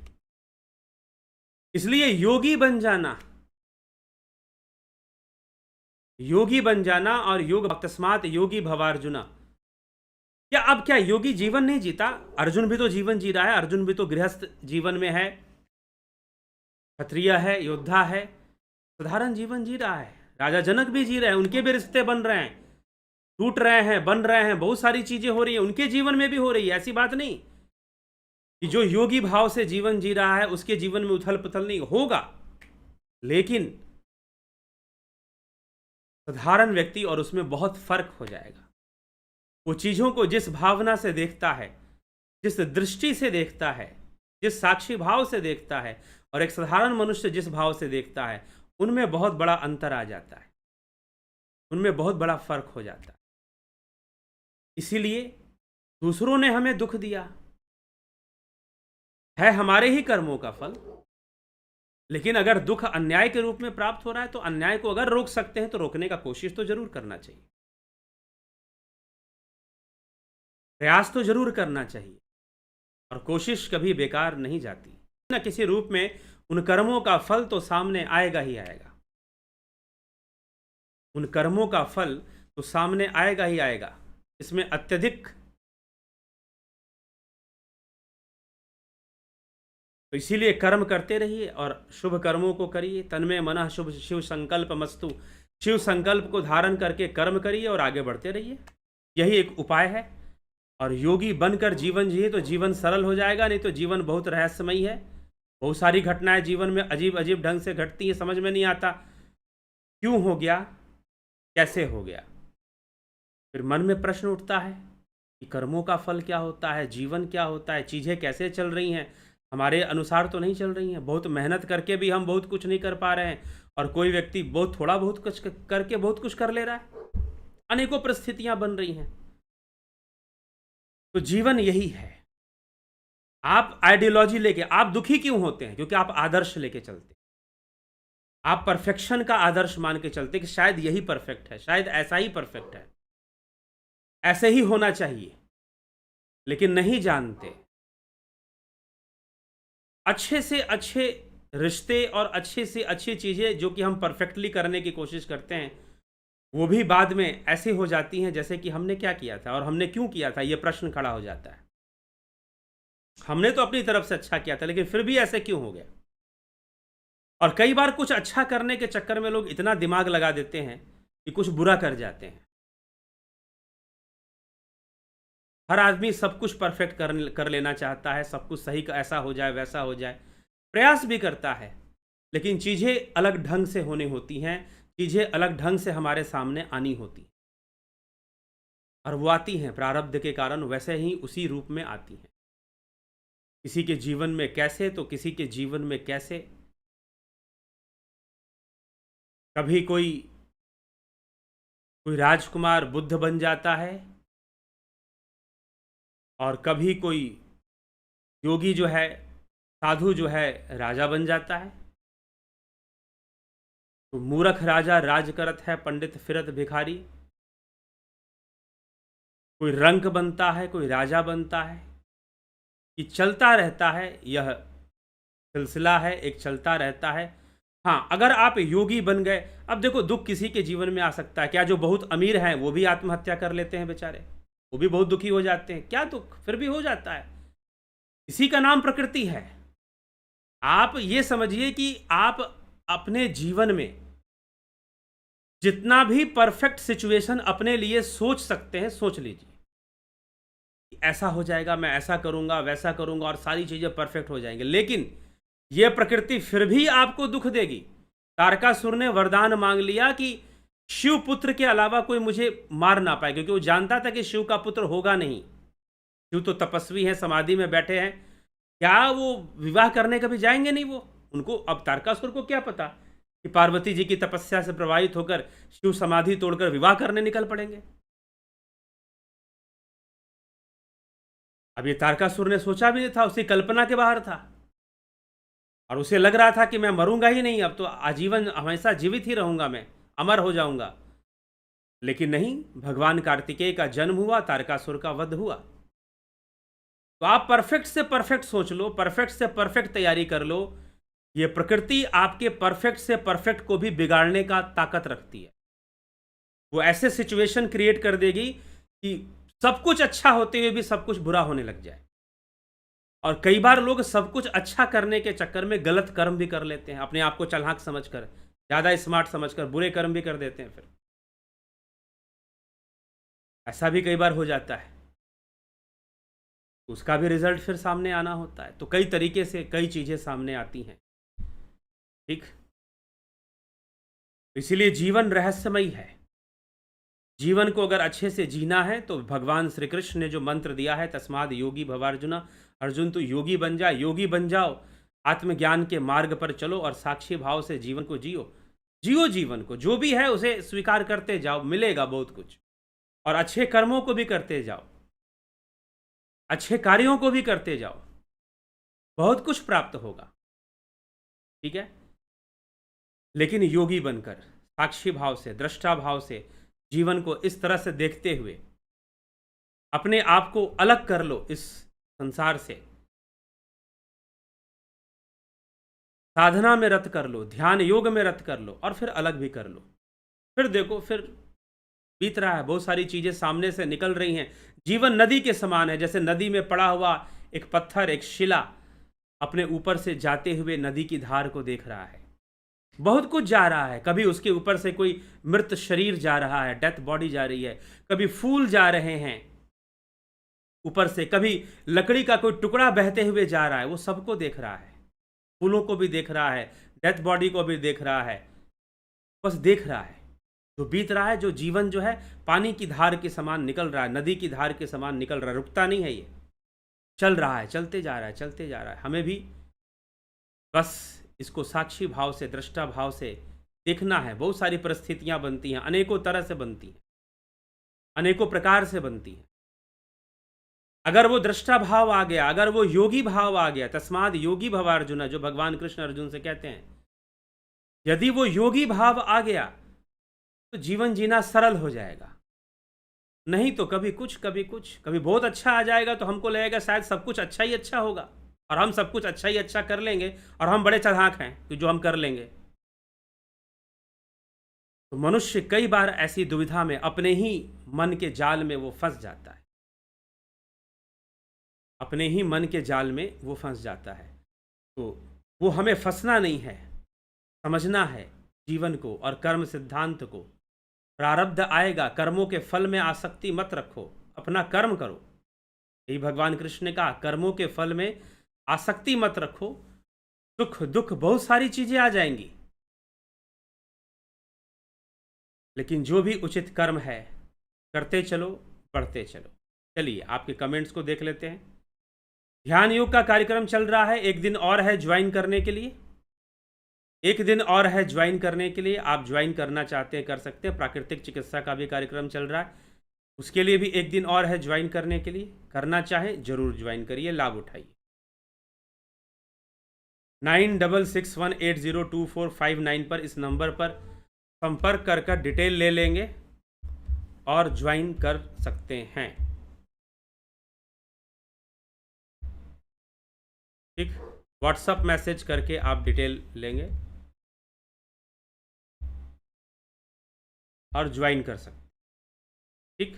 इसलिए योगी बन जाना, योगी बन जाना और योग तस्मात् योगी भवार्जुना। क्या योगी जीवन नहीं जीता? अर्जुन भी तो जीवन जी रहा है, अर्जुन भी तो गृहस्थ जीवन में है, क्षत्रिय है, योद्धा है, साधारण जीवन जी रहा है। राजा जनक भी जी रहे हैं, उनके भी रिश्ते बन रहे हैं, टूट रहे हैं, बन रहे हैं, बहुत सारी चीजें हो रही हैं, उनके जीवन में भी हो रही है। ऐसी बात नहीं कि जो योगी भाव से जीवन जी रहा है उसके जीवन में उथल पुथल नहीं होगा, लेकिन साधारण व्यक्ति और उसमें बहुत फर्क हो जाएगा। वो चीजों को जिस भावना से देखता है, जिस दृष्टि से देखता है, जिस साक्षी भाव से देखता है, और एक साधारण मनुष्य जिस भाव से देखता है, उनमें बहुत बड़ा अंतर आ जाता है, उनमें बहुत बड़ा फर्क हो जाता है। इसीलिए दूसरों ने हमें दुख दिया है हमारे ही कर्मों का फल, लेकिन अगर दुख अन्याय के रूप में प्राप्त हो रहा है तो अन्याय को अगर रोक सकते हैं तो रोकने का कोशिश तो जरूर करना चाहिए, प्रयास तो जरूर करना चाहिए, और कोशिश कभी बेकार नहीं जाती। न किसी रूप में उन कर्मों का फल तो सामने आएगा ही आएगा, उन कर्मों का फल तो सामने आएगा ही आएगा। इसमें अत्यधिक, तो इसीलिए कर्म करते रहिए और शुभ कर्मों को करिए। तन्मे मनः शुभ शिव संकल्प मस्तु, शिव संकल्प को धारण करके कर्म करिए और आगे बढ़ते रहिए, यही एक उपाय है। और योगी बनकर जीवन जिए तो जीवन सरल हो जाएगा, नहीं तो जीवन बहुत रहस्यमयी है। बहुत सारी घटनाएं जीवन में अजीब अजीब ढंग से घटती हैं, समझ में नहीं आता क्यों हो गया, कैसे हो गया। फिर मन में प्रश्न उठता है कि कर्मों का फल क्या होता है, जीवन क्या होता है, चीज़ें कैसे चल रही हैं, हमारे अनुसार तो नहीं चल रही हैं। बहुत मेहनत करके भी हम बहुत कुछ नहीं कर पा रहे हैं, और कोई व्यक्ति बहुत थोड़ा बहुत कुछ करके बहुत कुछ कर ले रहा है। अनेकों परिस्थितियां बन रही हैं। तो जीवन यही है। आप आइडियोलॉजी लेके आप दुखी क्यों होते हैं? क्योंकि आप आदर्श लेके चलते, आप परफेक्शन का आदर्श मान के चलते कि शायद यही परफेक्ट है, शायद ऐसा ही परफेक्ट है, ऐसे ही होना चाहिए, लेकिन नहीं जानते अच्छे से अच्छे रिश्ते और अच्छे से अच्छी चीज़ें जो कि हम परफेक्टली करने की कोशिश करते हैं, वो भी बाद में ऐसे हो जाती हैं जैसे कि हमने क्या किया था और हमने क्यों किया था, ये प्रश्न खड़ा हो जाता है। हमने तो अपनी तरफ से अच्छा किया था, लेकिन फिर भी ऐसे क्यों हो गया। और कई बार कुछ अच्छा करने के चक्कर में लोग इतना दिमाग लगा देते हैं कि कुछ बुरा कर जाते हैं। हर आदमी सब कुछ परफेक्ट कर लेना चाहता है, सब कुछ सही ऐसा हो जाए वैसा हो जाए, प्रयास भी करता है, लेकिन चीज़ें अलग ढंग से होनी होती हैं, चीज़ें अलग ढंग से हमारे सामने आनी होती हैं, और वो आती हैं प्रारब्ध के कारण, वैसे ही उसी रूप में आती हैं। किसी के जीवन में कैसे तो किसी के जीवन में कैसे। कभी कोई राजकुमार बुद्ध बन जाता है, और कभी कोई योगी जो है, साधु जो है, राजा बन जाता है। तो मूर्ख राजा राज करत है, पंडित फिरत भिखारी। कोई रंक बनता है, कोई राजा बनता है, कि चलता रहता है, यह सिलसिला है, एक चलता रहता है। हाँ, अगर आप योगी बन गए, अब देखो दुख किसी के जीवन में आ सकता है। क्या जो बहुत अमीर हैं वो भी आत्महत्या कर लेते हैं बेचारे, वो भी बहुत दुखी हो जाते हैं, क्या दुख फिर भी हो जाता है। इसी का नाम प्रकृति है। आप ये समझिए कि आप अपने जीवन में जितना भी परफेक्ट सिचुएशन अपने लिए सोच सकते हैं, सोच लीजिए, ऐसा हो जाएगा, मैं ऐसा करूंगा, वैसा करूंगा, और सारी चीजें परफेक्ट हो जाएंगी। लेकिन यह प्रकृति फिर भी आपको दुख देगी। तारकासुर ने वरदान मांग लिया कि शिव पुत्र के अलावा कोई मुझे मार ना पाए, क्योंकि वो जानता था कि शिव का पुत्र होगा नहीं। शिव तो तपस्वी हैं, समाधि में बैठे हैं, क्या वो विवाह करने कभी जाएंगे नहीं वो। उनको अब तारकासुर को क्या पता कि पार्वती जी की तपस्या से प्रभावित होकर शिव समाधि तोड़कर विवाह करने निकल पड़ेंगे। अब ये तारकासुर ने सोचा भी नहीं था, उसकी कल्पना के बाहर था, और उसे लग रहा था कि मैं मरूंगा ही नहीं, अब तो आजीवन हमेशा जीवित ही रहूंगा, मैं अमर हो जाऊंगा। लेकिन नहीं, भगवान कार्तिकेय का जन्म हुआ, तारकासुर का वध हुआ। तो आप परफेक्ट से परफेक्ट सोच लो, परफेक्ट से परफेक्ट तैयारी कर लो, ये प्रकृति आपके परफेक्ट से परफेक्ट को भी बिगाड़ने का ताकत रखती है। वो ऐसे सिचुएशन क्रिएट कर देगी कि सब कुछ अच्छा होते हुए भी सब कुछ बुरा होने लग जाए। और कई बार लोग सब कुछ अच्छा करने के चक्कर में गलत कर्म भी कर लेते हैं, अपने आप को चालाक समझकर, ज्यादा स्मार्ट समझकर बुरे कर्म भी कर देते हैं। फिर ऐसा भी कई बार हो जाता है, उसका भी रिजल्ट फिर सामने आना होता है। तो कई तरीके से कई चीजें सामने आती हैं। ठीक, इसीलिए जीवन रहस्यमयी है। जीवन को अगर अच्छे से जीना है तो भगवान श्री कृष्ण ने जो मंत्र दिया है, तस्माद योगी भवार्जुना, अर्जुन तो योगी बन जा, योगी बन जाओ, आत्मज्ञान के मार्ग पर चलो और साक्षी भाव से जीवन को जियो। जियो जीवन को, जो भी है उसे स्वीकार करते जाओ, मिलेगा बहुत कुछ। और अच्छे कर्मों को भी करते जाओ, अच्छे कार्यों को भी करते जाओ, बहुत कुछ प्राप्त होगा। ठीक है, लेकिन योगी बनकर, साक्षी भाव से, दृष्टा भाव से जीवन को इस तरह से देखते हुए अपने आप को अलग कर लो इस संसार से, साधना में रत कर लो, ध्यान योग में रत कर लो, और फिर अलग भी कर लो। फिर देखो, फिर बीत रहा है, बहुत सारी चीजें सामने से निकल रही हैं। जीवन नदी के समान है, जैसे नदी में पड़ा हुआ एक पत्थर, एक शिला अपने ऊपर से जाते हुए नदी की धार को देख रहा है। बहुत कुछ जा रहा है, कभी उसके ऊपर से कोई मृत शरीर जा रहा है, डेथ बॉडी जा रही है, कभी फूल जा रहे हैं ऊपर से, कभी लकड़ी का कोई टुकड़ा बहते हुए जा रहा है। वो सबको देख रहा है, फूलों को भी देख रहा है, डेथ बॉडी को भी देख रहा है, बस देख रहा है जो बीत रहा है। जो जीवन जो है पानी की धार के समान निकल रहा है, नदी की धार के समान निकल रहा है, रुकता नहीं है, ये चल रहा है, चलते जा रहा है, चलते जा रहा है। हमें भी बस इसको साक्षी भाव से, दृष्टा भाव से देखना है। बहुत सारी परिस्थितियां बनती हैं, अनेकों तरह से बनती हैं, अनेकों प्रकार से बनती हैं। अगर वो दृष्टा भाव आ गया, अगर वो योगी भाव आ गया, तस्माद योगी भवार्जुना, जो भगवान कृष्ण अर्जुन से कहते हैं, यदि वो योगी भाव आ गया तो जीवन जीना सरल हो जाएगा। नहीं तो कभी कुछ, कभी कुछ, कभी बहुत अच्छा आ जाएगा तो हमको लगेगा शायद सब कुछ अच्छा ही अच्छा होगा, और हम सब कुछ अच्छा ही अच्छा कर लेंगे, और हम बड़े चालाक हैं कि जो हम कर लेंगे। तो मनुष्य कई बार ऐसी दुविधा में, अपने ही मन के जाल में वो फंस जाता है, अपने ही मन के जाल में वो फंस जाता है। तो वो हमें फंसना नहीं है, समझना है जीवन को और कर्म सिद्धांत को। प्रारब्ध आएगा, कर्मों के फल में आसक्ति मत रखो, अपना कर्म करो। यही भगवान कृष्ण ने कहा, कर्मों के फल में आसक्ति मत रखो, सुख दुख बहुत सारी चीजें आ जाएंगी, लेकिन जो भी उचित कर्म है करते चलो, बढ़ते चलो। चलिए आपके कमेंट्स को देख लेते हैं। ध्यान योग का कार्यक्रम चल रहा है, एक दिन और है ज्वाइन करने के लिए, एक दिन और है ज्वाइन करने के लिए। आप ज्वाइन करना चाहते हैं कर सकते हैं। प्राकृतिक चिकित्सा का भी कार्यक्रम चल रहा है, उसके लिए भी एक दिन और है ज्वाइन करने के लिए। करना चाहें जरूर ज्वाइन करिए, लाभ उठाइए। 9661802459 पर, इस नंबर पर संपर्क कर डिटेल ले लेंगे और ज्वाइन कर सकते हैं। ठीक, व्हाट्सएप मैसेज करके आप डिटेल लेंगे और ज्वाइन कर सकते। ठीक,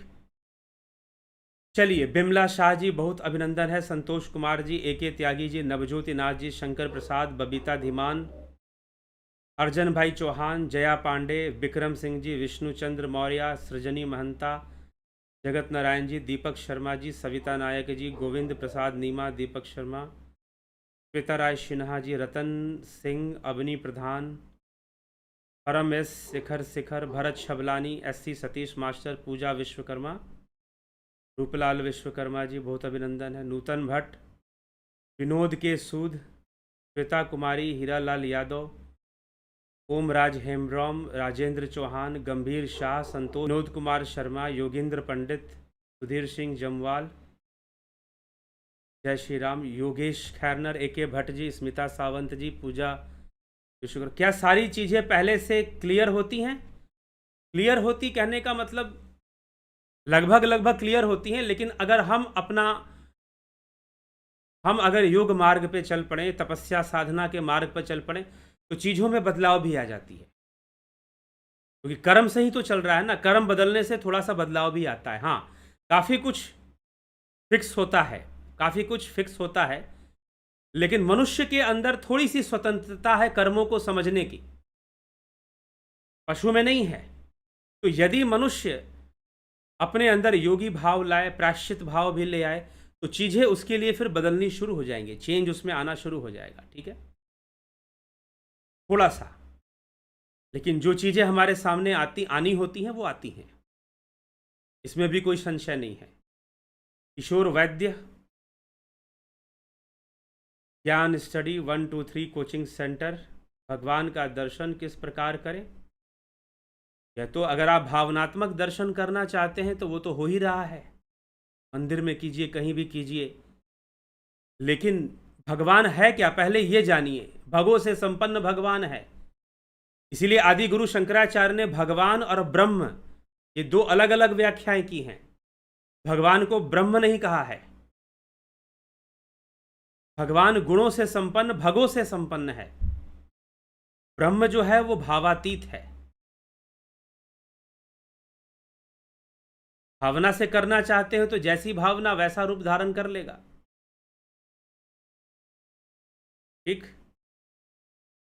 चलिए, बिमला शाह जी बहुत अभिनंदन है, संतोष कुमार जी, एके त्यागी जी, नवज्योति नाथ जी, शंकर प्रसाद, बबीता धीमान, अर्जन भाई चौहान, जया पांडे, विक्रम सिंह जी, विष्णुचंद्र मौर्य, सृजनी महंता, जगत नारायण जी, दीपक शर्मा जी, सविता नायक जी, गोविंद प्रसाद नीमा, दीपक शर्मा, श्वेता राय सिन्हा जी, रतन सिंह, अवनी प्रधान, परम एस, शिखर, भरत शबलानी, एससी सतीश मास्टर, पूजा विश्वकर्मा, रूपलाल विश्वकर्मा जी बहुत अभिनंदन है, नूतन भट्ट, विनोद के सूद, श्वेता कुमारी, हीरालाल यादव, ओम राज हेमब्रॉम, राजेंद्र चौहान, गंभीर शाह, संतोष, विनोद कुमार शर्मा, योगेंद्र पंडित, सुधीर सिंह जमवाल, जय श्री राम, योगेश खैरनर, एके भट्ट जी, स्मिता सावंत जी, पूजा विश्वकर्मा। क्या सारी चीज़ें पहले से क्लियर होती हैं? क्लियर होती कहने का मतलब लगभग लगभग क्लियर होती हैं, लेकिन अगर हम अपना हम अगर योग मार्ग पे चल पड़े, तपस्या साधना के मार्ग पर चल पड़े, तो चीज़ों में बदलाव भी आ जाती है, क्योंकि कर्म से ही तो चल रहा है ना। कर्म बदलने से थोड़ा सा बदलाव भी आता है। हाँ, काफ़ी कुछ फिक्स होता है, काफ़ी कुछ फिक्स होता है, लेकिन मनुष्य के अंदर थोड़ी सी स्वतंत्रता है कर्मों को समझने की, पशु में नहीं है। तो यदि मनुष्य अपने अंदर योगी भाव लाए, प्रायश्चित भाव भी ले आए, तो चीज़ें उसके लिए फिर बदलनी शुरू हो जाएंगी, चेंज उसमें आना शुरू हो जाएगा। ठीक है, थोड़ा सा, लेकिन जो चीज़ें हमारे सामने आनी होती हैं वो आती हैं, इसमें भी कोई संशय नहीं है। किशोर वैद्य, ज्ञान स्टडी 123 कोचिंग सेंटर। भगवान का दर्शन किस प्रकार करें? या तो अगर आप भावनात्मक दर्शन करना चाहते हैं तो वो तो हो ही रहा है, मंदिर में कीजिए, कहीं भी कीजिए, लेकिन भगवान है क्या, पहले ये जानिए। भगो से संपन्न भगवान है। इसीलिए आदि गुरु शंकराचार्य ने भगवान और ब्रह्म ये दो अलग अलग व्याख्याएं की हैं। भगवान को ब्रह्म नहीं कहा है। भगवान गुणों से संपन्न, भगो से संपन्न है। ब्रह्म जो है वो भावातीत है। भावना से करना चाहते हो तो जैसी भावना वैसा रूप धारण कर लेगा। ठीक,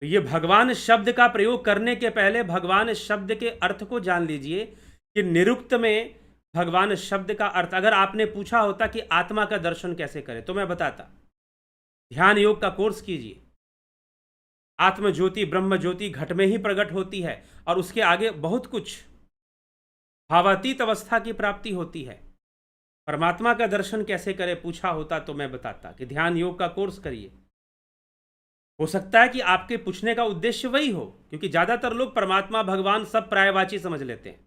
तो ये भगवान शब्द का प्रयोग करने के पहले भगवान शब्द के अर्थ को जान लीजिए कि निरुक्त में भगवान शब्द का अर्थ। अगर आपने पूछा होता कि आत्मा का दर्शन कैसे करें, तो मैं बताता, ध्यान योग का कोर्स कीजिए। आत्म ज्योति, ब्रह्म ज्योति घट में ही प्रकट होती है, और उसके आगे बहुत कुछ भावातीत अवस्था की प्राप्ति होती है। परमात्मा का दर्शन कैसे करें पूछा होता तो मैं बताता कि ध्यान योग का कोर्स करिए। हो सकता है कि आपके पूछने का उद्देश्य वही हो, क्योंकि ज्यादातर लोग परमात्मा भगवान सब प्रायवाची समझ लेते हैं।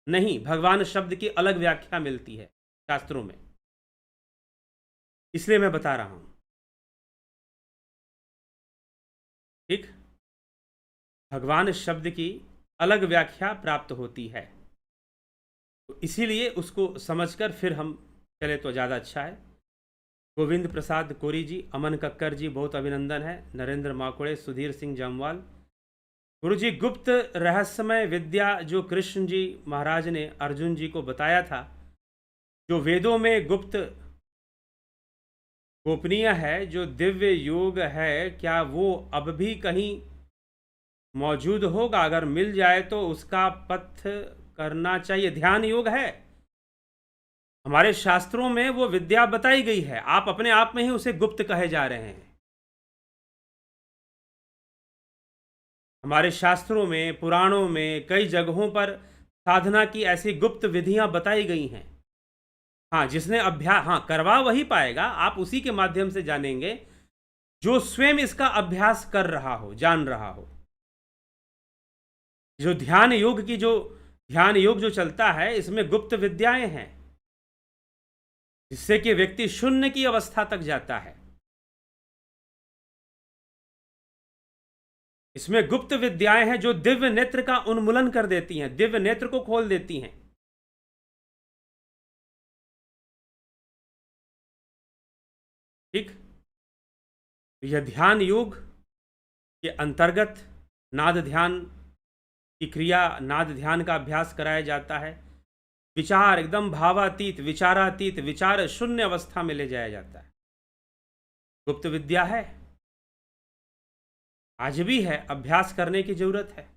नहीं, भगवान शब्द की अलग व्याख्या मिलती है शास्त्रों में, इसलिए मैं बता रहा हूं। ठीक, भगवान शब्द की अलग व्याख्या प्राप्त होती है, तो इसीलिए उसको समझकर फिर हम चले तो ज़्यादा अच्छा है। गोविंद प्रसाद कोरी जी, अमन कक्कर जी, बहुत अभिनंदन है। नरेंद्र माकुड़े, सुधीर सिंह जामवाल। गुरु जी, गुप्त रहस्यमय विद्या जो कृष्ण जी महाराज ने अर्जुन जी को बताया था, जो वेदों में गुप्त गोपनीय है, जो दिव्य योग है, क्या वो अब भी कहीं मौजूद होगा? अगर मिल जाए तो उसका पथ करना चाहिए। ध्यान योग है, हमारे शास्त्रों में वो विद्या बताई गई है, आप अपने आप में ही उसे गुप्त कहे जा रहे हैं। हमारे शास्त्रों में, पुराणों में कई जगहों पर साधना की ऐसी गुप्त विधियां बताई गई हैं। हाँ, जिसने अभ्यास, हाँ, करवा वही पाएगा, आप उसी के माध्यम से जानेंगे जो स्वयं इसका अभ्यास कर रहा हो, जान रहा हो। जो ध्यान योग जो चलता है, इसमें गुप्त विद्याएं हैं, जिससे कि व्यक्ति शून्य की अवस्था तक जाता है। इसमें गुप्त विद्याएं हैं जो दिव्य नेत्र का उन्मूलन कर देती हैं, दिव्य नेत्र को खोल देती हैं। ठीक, यह ध्यान योग के अंतर्गत नाद ध्यान की क्रिया, नाद ध्यान का अभ्यास कराया जाता है। विचार एकदम भावातीत, विचारातीत, विचार शून्य अवस्था में ले जाया जाता है। गुप्त विद्या है, आज भी है, अभ्यास करने की जरूरत है।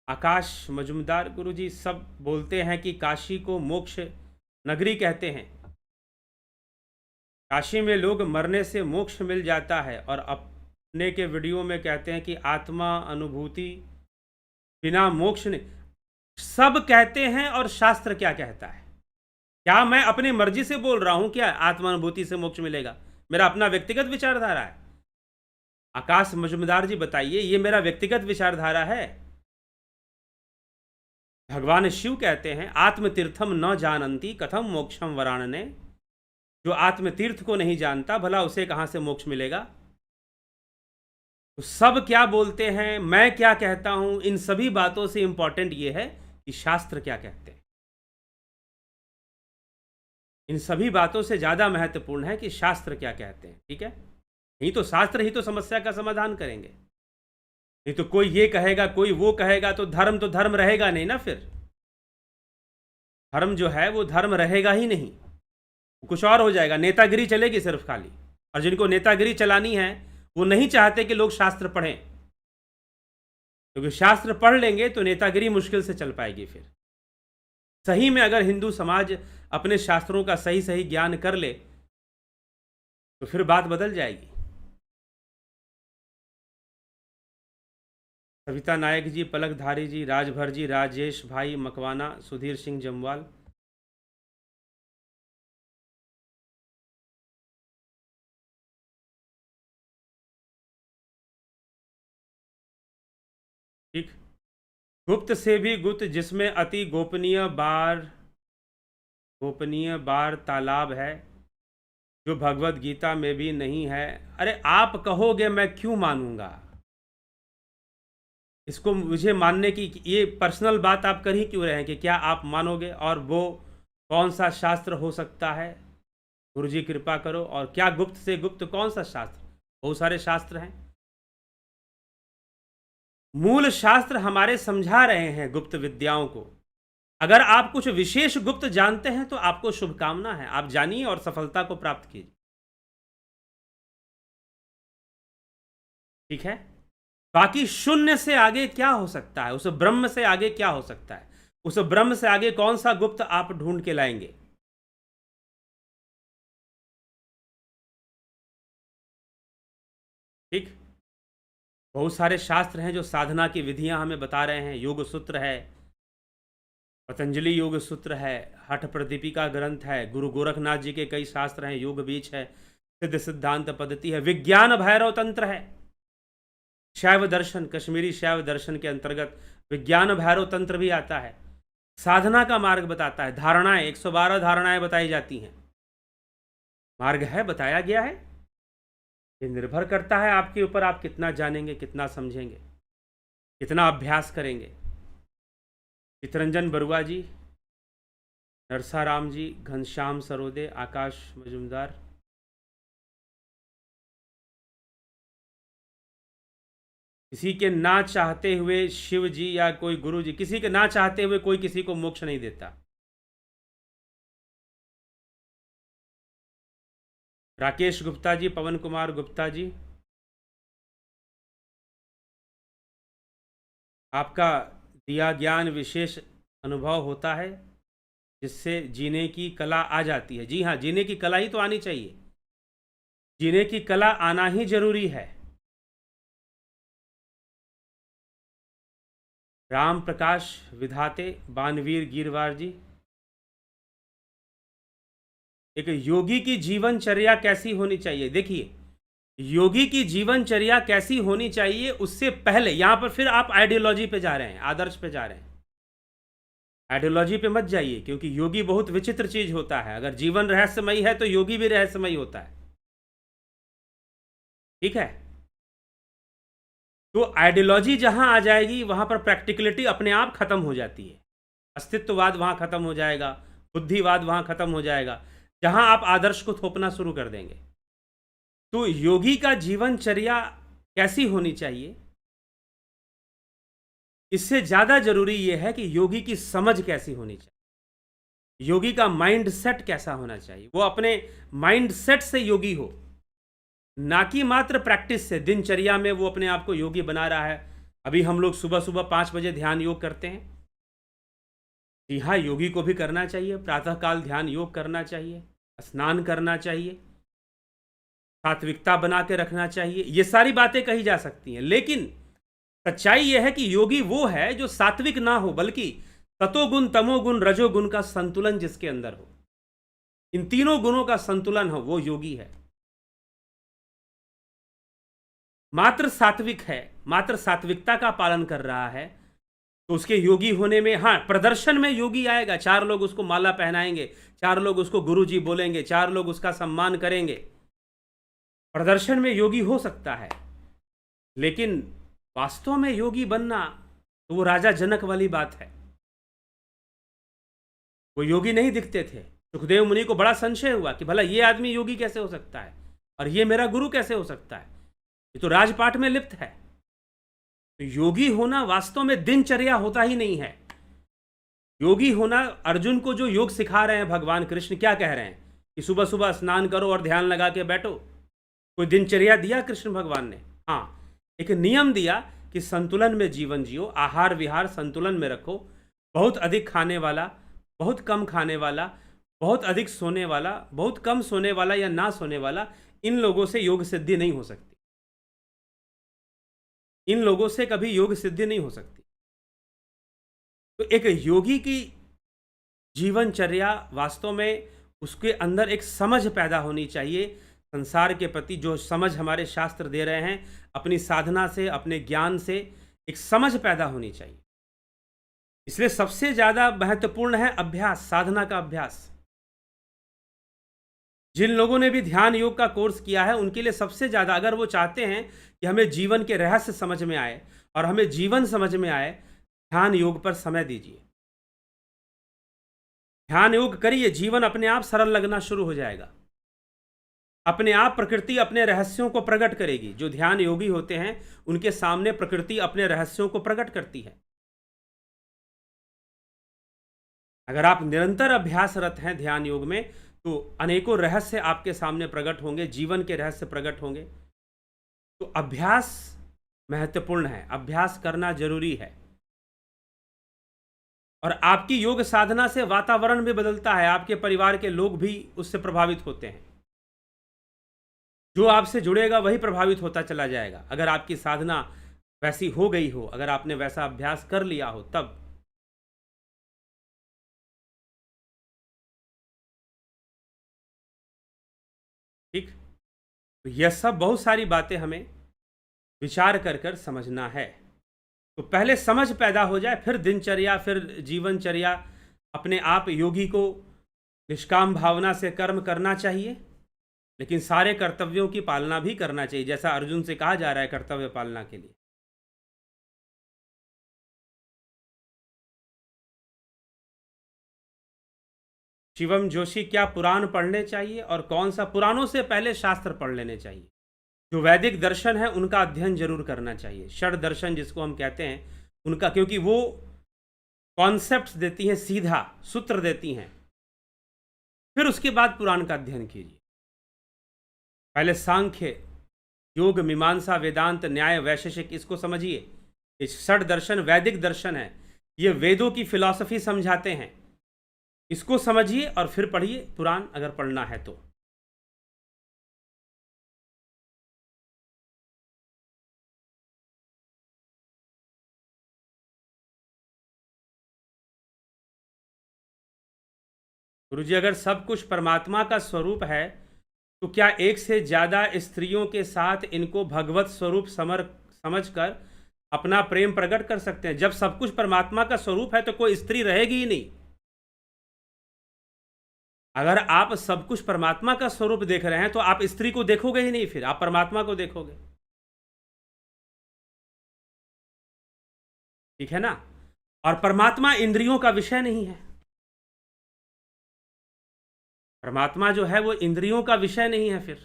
आकाश मजुमदार गुरु जी सब बोलते हैं कि काशी को मोक्ष नगरी कहते हैं। काशी में लोग मरने से मोक्ष मिल जाता है, और अपने के वीडियो में कहते हैं कि आत्मा अनुभूति बिना मोक्ष नहीं। सब कहते हैं, और शास्त्र क्या कहता है? क्या मैं अपनी मर्जी से बोल रहा हूं क्या आत्मानुभूति से मोक्ष मिलेगा? मेरा अपना व्यक्तिगत विचारधारा है। आकाश मजुमदार जी बताइए, ये मेरा व्यक्तिगत विचारधारा है। भगवान शिव कहते हैं, आत्मतीर्थम न जानंती कथम मोक्षम वराणने। जो आत्मतीर्थ को नहीं जानता, भला उसे कहां से मोक्ष मिलेगा? तो सब क्या बोलते हैं, मैं क्या कहता हूं, इन सभी बातों से इंपॉर्टेंट यह है कि शास्त्र क्या कहते हैं। इन सभी बातों से ज़्यादा महत्वपूर्ण है कि शास्त्र क्या कहते हैं। ठीक है, नहीं तो शास्त्र ही तो समस्या का समाधान करेंगे। नहीं तो कोई ये कहेगा, कोई वो कहेगा, तो धर्म रहेगा नहीं ना। फिर धर्म जो है वो धर्म रहेगा ही नहीं, कुछ और हो जाएगा, नेतागिरी चलेगी सिर्फ खाली। और जिनको नेतागिरी चलानी है वो नहीं चाहते कि लोग शास्त्र पढ़ें, क्योंकि शास्त्र पढ़ लेंगे तो नेतागिरी मुश्किल से चल पाएगी। फिर सही में अगर हिंदू समाज अपने शास्त्रों का सही सही ज्ञान कर ले तो फिर बात बदल जाएगी। सविता नायक जी, पलक धारी जी, राजभर जी, राजेश भाई मकवाना, सुधीर सिंह जमवाल। ठीक, गुप्त से भी गुप्त, जिसमें अति गोपनीय बार तालाब है, जो भगवत गीता में भी नहीं है। अरे आप कहोगे, मैं क्यों मानूंगा इसको? मुझे मानने की ये पर्सनल बात आप कर ही क्यों रहे हैं कि क्या आप मानोगे? और वो कौन सा शास्त्र हो सकता है? गुरुजी कृपा करो। और क्या गुप्त से गुप्त कौन सा शास्त्र? बहुत सारे शास्त्र हैं। मूल शास्त्र हमारे समझा रहे हैं गुप्त विद्याओं को। अगर आप कुछ विशेष गुप्त जानते हैं तो आपको शुभकामना है, आप जानिए और सफलता को प्राप्त कीजिए। ठीक है, बाकी शून्य से आगे क्या हो सकता है, उस ब्रह्म से आगे क्या हो सकता है, उस ब्रह्म से आगे कौन सा गुप्त आप ढूंढ के लाएंगे? ठीक, बहुत सारे शास्त्र हैं जो साधना की विधियां हमें बता रहे हैं। योग सूत्र है, पतंजलि योग सूत्र है, हठ प्रदीपिका ग्रंथ है, गुरु गोरखनाथ जी के कई शास्त्र हैं, योग बीज है, सिद्ध सिद्धांत पद्धति है, विज्ञान भैरव तंत्र है, शैव दर्शन, कश्मीरी शैव दर्शन के अंतर्गत विज्ञान भैरव तंत्र भी आता है। साधना का मार्ग बताता है, धारणाएं 112 धारणाएं बताई जाती हैं। मार्ग है, बताया गया है। ये निर्भर करता है आपके ऊपर, आप कितना जानेंगे, कितना समझेंगे, कितना अभ्यास करेंगे। चितरंजन बरुआ जी, नरसाराम जी, घनश्याम सरोदे, आकाश मजुमदार। किसी के ना चाहते हुए शिव जी या कोई गुरु जी, किसी के ना चाहते हुए कोई किसी को मोक्ष नहीं देता। राकेश गुप्ता जी, पवन कुमार गुप्ता जी, आपका दिया ज्ञान विशेष अनुभव होता है जिससे जीने की कला आ जाती है। जी हाँ, जीने की कला ही तो आनी चाहिए, जीने की कला आना ही जरूरी है। राम प्रकाश विधाते, बानवीर गिरवार जी, एक योगी की जीवनचर्या कैसी होनी चाहिए? देखिए, योगी की जीवनचर्या कैसी होनी चाहिए उससे पहले यहां पर फिर आप आइडियोलॉजी पे जा रहे हैं, आदर्श पे जा रहे हैं। आइडियोलॉजी पे मत जाइए, क्योंकि योगी बहुत विचित्र चीज होता है। अगर जीवन रहस्यमयी है तो योगी भी रहस्यमयी होता है। ठीक है, तो आइडियोलॉजी जहां आ जाएगी वहां पर प्रैक्टिकलिटी अपने आप खत्म हो जाती है, अस्तित्ववाद वहां खत्म हो जाएगा, बुद्धिवाद वहां खत्म हो जाएगा, जहां आप आदर्श को थोपना शुरू कर देंगे। तो योगी का जीवनचर्या कैसी होनी चाहिए, इससे ज्यादा जरूरी यह है कि योगी की समझ कैसी होनी चाहिए, योगी का माइंड सेट कैसा होना चाहिए। वो अपने माइंड सेट से योगी हो, ना कि मात्र प्रैक्टिस से, दिनचर्या में वो अपने आप को योगी बना रहा है। अभी हम लोग सुबह सुबह 5 बजे ध्यान योग करते हैं। जी हाँ, योगी को भी करना चाहिए, प्रातःकाल ध्यान योग करना चाहिए, स्नान करना चाहिए, सात्विकता बना के रखना चाहिए। ये सारी बातें कही जा सकती हैं, लेकिन सच्चाई यह है कि योगी वो है जो सात्विक ना हो, बल्कि सतोगुण, तमोगुण, रजोगुण का संतुलन जिसके अंदर हो, इन तीनों गुणों का संतुलन हो, वो योगी है। मात्र सात्विक है, मात्र सात्विकता का पालन कर रहा है, तो उसके योगी होने में, हाँ, प्रदर्शन में योगी आएगा। 4 लोग उसको माला पहनाएंगे, 4 लोग उसको गुरुजी बोलेंगे, 4 लोग उसका सम्मान करेंगे, प्रदर्शन में योगी हो सकता है। लेकिन वास्तव में योगी बनना तो वो राजा जनक वाली बात है। वो योगी नहीं दिखते थे, सुखदेव मुनि को बड़ा संशय हुआ कि भला ये आदमी योगी कैसे हो सकता है और ये मेरा गुरु कैसे हो सकता है, ये तो राजपाट में लिप्त है। तो योगी होना वास्तव में दिनचर्या होता ही नहीं है। योगी होना, अर्जुन को जो योग सिखा रहे हैं भगवान कृष्ण, क्या कह रहे हैं कि सुबह सुबह स्नान करो और ध्यान लगा के बैठो। कोई दिनचर्या दिया कृष्ण भगवान ने? हाँ, एक नियम दिया कि संतुलन में जीवन जियो, आहार विहार संतुलन में रखो। बहुत अधिक खाने वाला, बहुत कम खाने वाला, बहुत अधिक सोने वाला, बहुत कम सोने वाला या ना सोने वाला, इन लोगों से योग सिद्धि नहीं हो सकती। इन लोगों से कभी योग सिद्धि नहीं हो सकती। तो एक योगी की जीवनचर्या वास्तव में उसके अंदर एक समझ पैदा होनी चाहिए संसार के प्रति, जो समझ हमारे शास्त्र दे रहे हैं, अपनी साधना से, अपने ज्ञान से एक समझ पैदा होनी चाहिए। इसलिए सबसे ज़्यादा महत्वपूर्ण है अभ्यास, साधना का अभ्यास। जिन लोगों ने भी ध्यान योग का कोर्स किया है उनके लिए सबसे ज़्यादा, अगर वो चाहते हैं कि हमें जीवन के रहस्य समझ में आए और हमें जीवन समझ में आए, ध्यान योग पर समय दीजिए। ध्यान योग करिए, जीवन अपने आप सरल लगना शुरू हो जाएगा। अपने आप प्रकृति अपने रहस्यों को प्रकट करेगी। जो ध्यान योगी होते हैं उनके सामने प्रकृति अपने रहस्यों को प्रकट करती है। अगर आप निरंतर अभ्यासरत हैं ध्यान योग में, तो अनेकों रहस्य आपके सामने प्रकट होंगे, जीवन के रहस्य प्रकट होंगे। तो अभ्यास महत्वपूर्ण है, अभ्यास करना जरूरी है। और आपकी योग साधना से वातावरण भी बदलता है, आपके परिवार के लोग भी उससे प्रभावित होते हैं। जो आपसे जुड़ेगा वही प्रभावित होता चला जाएगा। अगर आपकी साधना वैसी हो गई हो, अगर आपने वैसा अभ्यास कर लिया हो, तब। ठीक, तो यह सब बहुत सारी बातें हमें विचार कर कर समझना है। तो पहले समझ पैदा हो जाए, फिर दिनचर्या, फिर जीवनचर्या। अपने आप योगी को निष्काम भावना से कर्म करना चाहिए, लेकिन सारे कर्तव्यों की पालना भी करना चाहिए, जैसा अर्जुन से कहा जा रहा है कर्तव्य पालना के लिए। शिवम जोशी, क्या पुराण पढ़ने चाहिए और कौन सा? पुराणों से पहले शास्त्र पढ़ लेने चाहिए। जो वैदिक दर्शन है उनका अध्ययन जरूर करना चाहिए। षड दर्शन जिसको हम कहते हैं उनका, क्योंकि वो कॉन्सेप्ट्स देती हैं, सीधा सूत्र देती हैं। फिर उसके बाद पुराण का अध्ययन कीजिए। पहले सांख्य, योग, मीमांसा, वेदांत, न्याय, वैशेषिक, इसको समझिए। इस षड दर्शन वैदिक दर्शन है, ये वेदों की फिलॉसफी समझाते हैं। इसको समझिए और फिर पढ़िए पुराण, अगर पढ़ना है तो। गुरुजी, अगर सब कुछ परमात्मा का स्वरूप है तो क्या एक से ज़्यादा स्त्रियों के साथ इनको भगवत स्वरूप समझकर अपना प्रेम प्रकट कर सकते हैं? जब सब कुछ परमात्मा का स्वरूप है तो कोई स्त्री रहेगी ही नहीं। अगर आप सब कुछ परमात्मा का स्वरूप देख रहे हैं तो आप स्त्री को देखोगे ही नहीं, फिर आप परमात्मा को देखोगे। ठीक है ना? और परमात्मा इंद्रियों का विषय नहीं है। परमात्मा जो है वो इंद्रियों का विषय नहीं है। फिर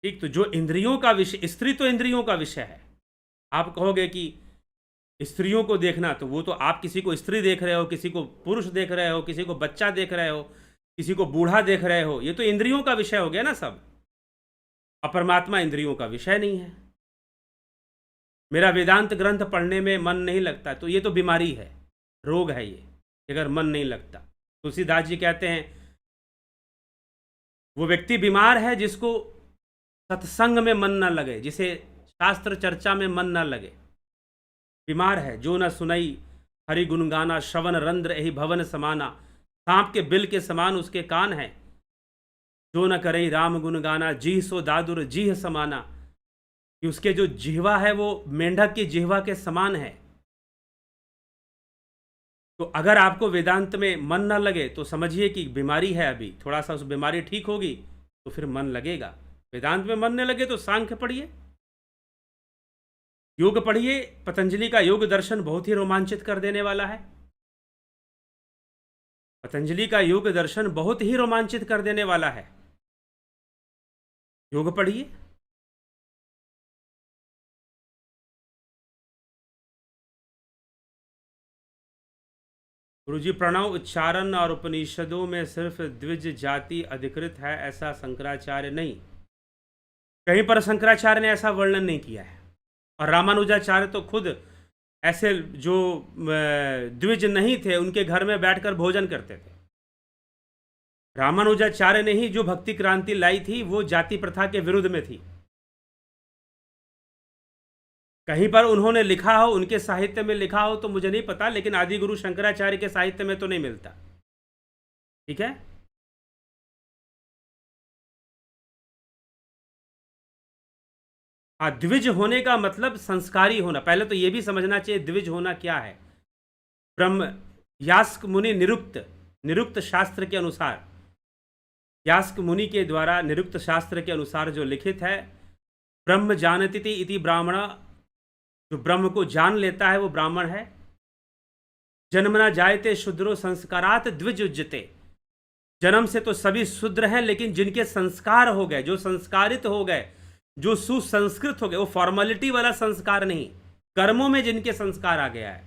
ठीक, तो जो इंद्रियों का विषय, स्त्री तो इंद्रियों का विषय है। आप कहोगे कि स्त्रियों को देखना, तो वो तो आप किसी को स्त्री देख रहे हो, किसी को पुरुष देख रहे हो, किसी को बच्चा देख रहे हो, किसी को बूढ़ा देख रहे हो, ये तो इंद्रियों का विषय हो गया ना सब। परमात्मा इंद्रियों का विषय नहीं है। मेरा वेदांत ग्रंथ पढ़ने में मन नहीं लगता, तो ये तो बीमारी है, रोग है ये, अगर मन नहीं लगता। तुलसीदास जी कहते हैं वो व्यक्ति बीमार है जिसको सत्संग में मन न लगे, जिसे शास्त्र चर्चा में मन न लगे, बीमार है। जो न सुनई हरि गुण गाना, श्रवण रंध्र एहि भवन समाना। सांप के बिल के समान उसके कान है। जो न करई राम गुण गाना, जीह सो दादुर जीह समाना। कि उसके जो जिह्वा है वो मेंढक की जिह्वा के समान है। तो अगर आपको वेदांत में मन न लगे तो समझिए कि बीमारी है। अभी थोड़ा सा उस बीमारी ठीक होगी तो फिर मन लगेगा। वेदांत में मन न लगे तो सांख्य पढ़िए। योग पढ़िए, पतंजलि का योग दर्शन बहुत ही रोमांचित कर देने वाला है। पतंजलि का योग दर्शन बहुत ही रोमांचित कर देने वाला है। योग पढ़िए। गुरुजी, प्रणव उच्चारण और उपनिषदों में सिर्फ द्विज जाति अधिकृत है, ऐसा शंकराचार्य नहीं। कहीं पर शंकराचार्य ने ऐसा वर्णन नहीं किया है। और रामानुजाचार्य तो खुद ऐसे जो द्विज नहीं थे उनके घर में बैठकर भोजन करते थे। रामानुजाचार्य ने ही जो भक्ति क्रांति लाई थी वो जाति प्रथा के विरुद्ध में थी। कहीं पर उन्होंने लिखा हो, उनके साहित्य में लिखा हो तो मुझे नहीं पता, लेकिन आदि गुरु शंकराचार्य के साहित्य में तो नहीं मिलता। ठीक है। हाँ, द्विज होने का मतलब संस्कारी होना। पहले तो यह भी समझना चाहिए द्विज होना क्या है। ब्रह्म यास्क मुनि निरुक्त शास्त्र के अनुसार, यास्क मुनि के द्वारा निरुक्त शास्त्र के अनुसार जो लिखित है, ब्रह्म जानती इति ब्राह्मण, जो ब्रह्म को जान लेता है वो ब्राह्मण है। जन्मना जायते शूद्रो संस्कारात द्विज उज्जते, जन्म से तो सभी शूद्र हैं, लेकिन जिनके संस्कार हो गए, जो संस्कारित हो गए, जो सुसंस्कृत हो गए, वो फॉर्मेलिटी वाला संस्कार नहीं, कर्मों में जिनके संस्कार आ गया है,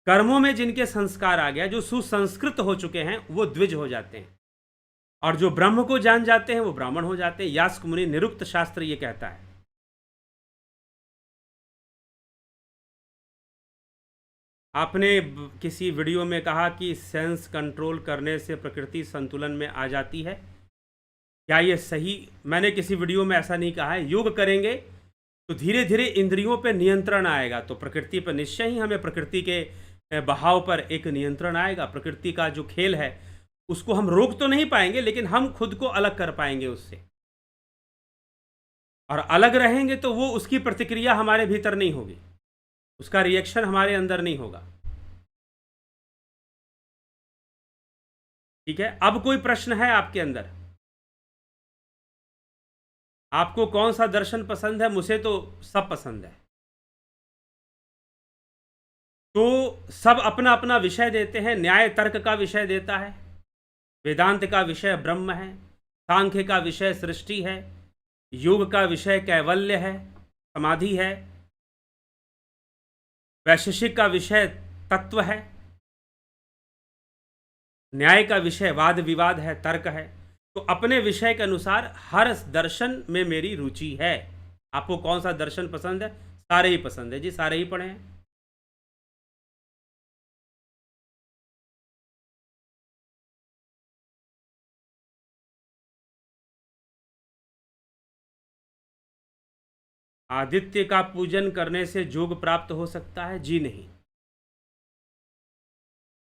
कर्मों में जिनके संस्कार आ गया, जो सुसंस्कृत हो चुके हैं, वो द्विज हो जाते हैं। और जो ब्रह्म को जान जाते हैं वो ब्राह्मण हो जाते हैं। यास्क मुनि निरुक्त शास्त्र ये कहता है। आपने किसी वीडियो में कहा कि सेंस कंट्रोल करने से प्रकृति संतुलन में आ जाती है, क्या ये सही? मैंने किसी वीडियो में ऐसा नहीं कहा है। योग करेंगे तो धीरे धीरे इंद्रियों पे नियंत्रण आएगा, तो प्रकृति पर निश्चय ही हमें प्रकृति के बहाव पर एक नियंत्रण आएगा। प्रकृति का जो खेल है उसको हम रोक तो नहीं पाएंगे, लेकिन हम खुद को अलग कर पाएंगे उससे। और अलग रहेंगे तो वो उसकी प्रतिक्रिया हमारे भीतर नहीं होगी, उसका रिएक्शन हमारे अंदर नहीं होगा। ठीक है। अब कोई प्रश्न है आपके अंदर? आपको कौन सा दर्शन पसंद है? मुझे तो सब पसंद है। तो सब अपना अपना विषय देते हैं। न्याय तर्क का विषय देता है, वेदांत का विषय ब्रह्म है, सांख्य का विषय सृष्टि है, योग का विषय कैवल्य है, समाधि है, वैशेषिक का विषय तत्व है, न्याय का विषय वाद विवाद है, तर्क है। तो अपने विषय के अनुसार हर दर्शन में मेरी रुचि है। आपको कौन सा दर्शन पसंद है? सारे ही पसंद है जी, सारे ही पढ़े हैं। आदित्य का पूजन करने से योग प्राप्त हो सकता है? जी नहीं।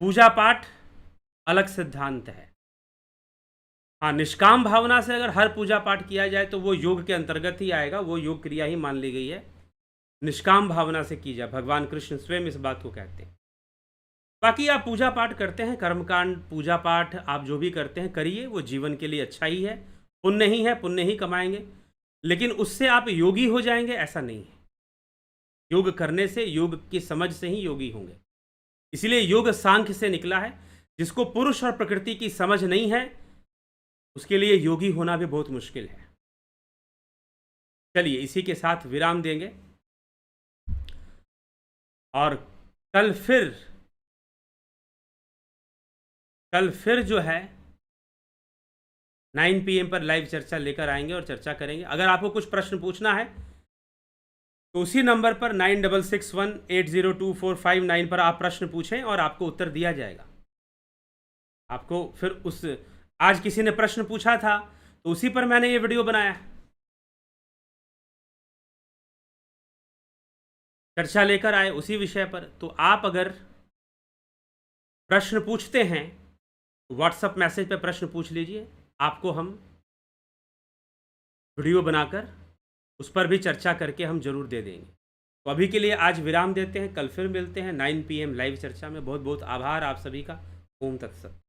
पूजा पाठ अलग सिद्धांत है। हाँ, निष्काम भावना से अगर हर पूजा पाठ किया जाए तो वो योग के अंतर्गत ही आएगा, वो योग क्रिया ही मान ली गई है। निष्काम भावना से की जाए, भगवान कृष्ण स्वयं इस बात को कहते हैं। बाकी आप पूजा पाठ करते हैं, कर्मकांड पूजा पाठ आप जो भी करते हैं करिए, वो जीवन के लिए अच्छा ही है, पुण्य ही है, पुण्य ही कमाएंगे। लेकिन उससे आप योगी हो जाएंगे ऐसा नहीं है। योग करने से, योग की समझ से ही योगी होंगे। इसलिए योग सांख्य से निकला है। जिसको पुरुष और प्रकृति की समझ नहीं है उसके लिए योगी होना भी बहुत मुश्किल है। चलिए इसी के साथ विराम देंगे और कल फिर जो है 9 PM पर लाइव चर्चा लेकर आएंगे और चर्चा करेंगे। अगर आपको कुछ प्रश्न पूछना है तो उसी नंबर पर 9661802459 पर आप प्रश्न पूछें और आपको उत्तर दिया जाएगा। आपको फिर उस आज किसी ने प्रश्न पूछा था तो उसी पर मैंने ये वीडियो बनाया, चर्चा लेकर आए उसी विषय पर। तो आप अगर प्रश्न पूछते हैं तो व्हाट्सएप मैसेज पे प्रश्न पूछ लीजिए, आपको हम वीडियो बनाकर उस पर भी चर्चा करके हम जरूर दे देंगे। तो अभी के लिए आज विराम देते हैं, कल फिर मिलते हैं 9 PM लाइव चर्चा में। बहुत बहुत आभार आप सभी का। ओम तत्सत।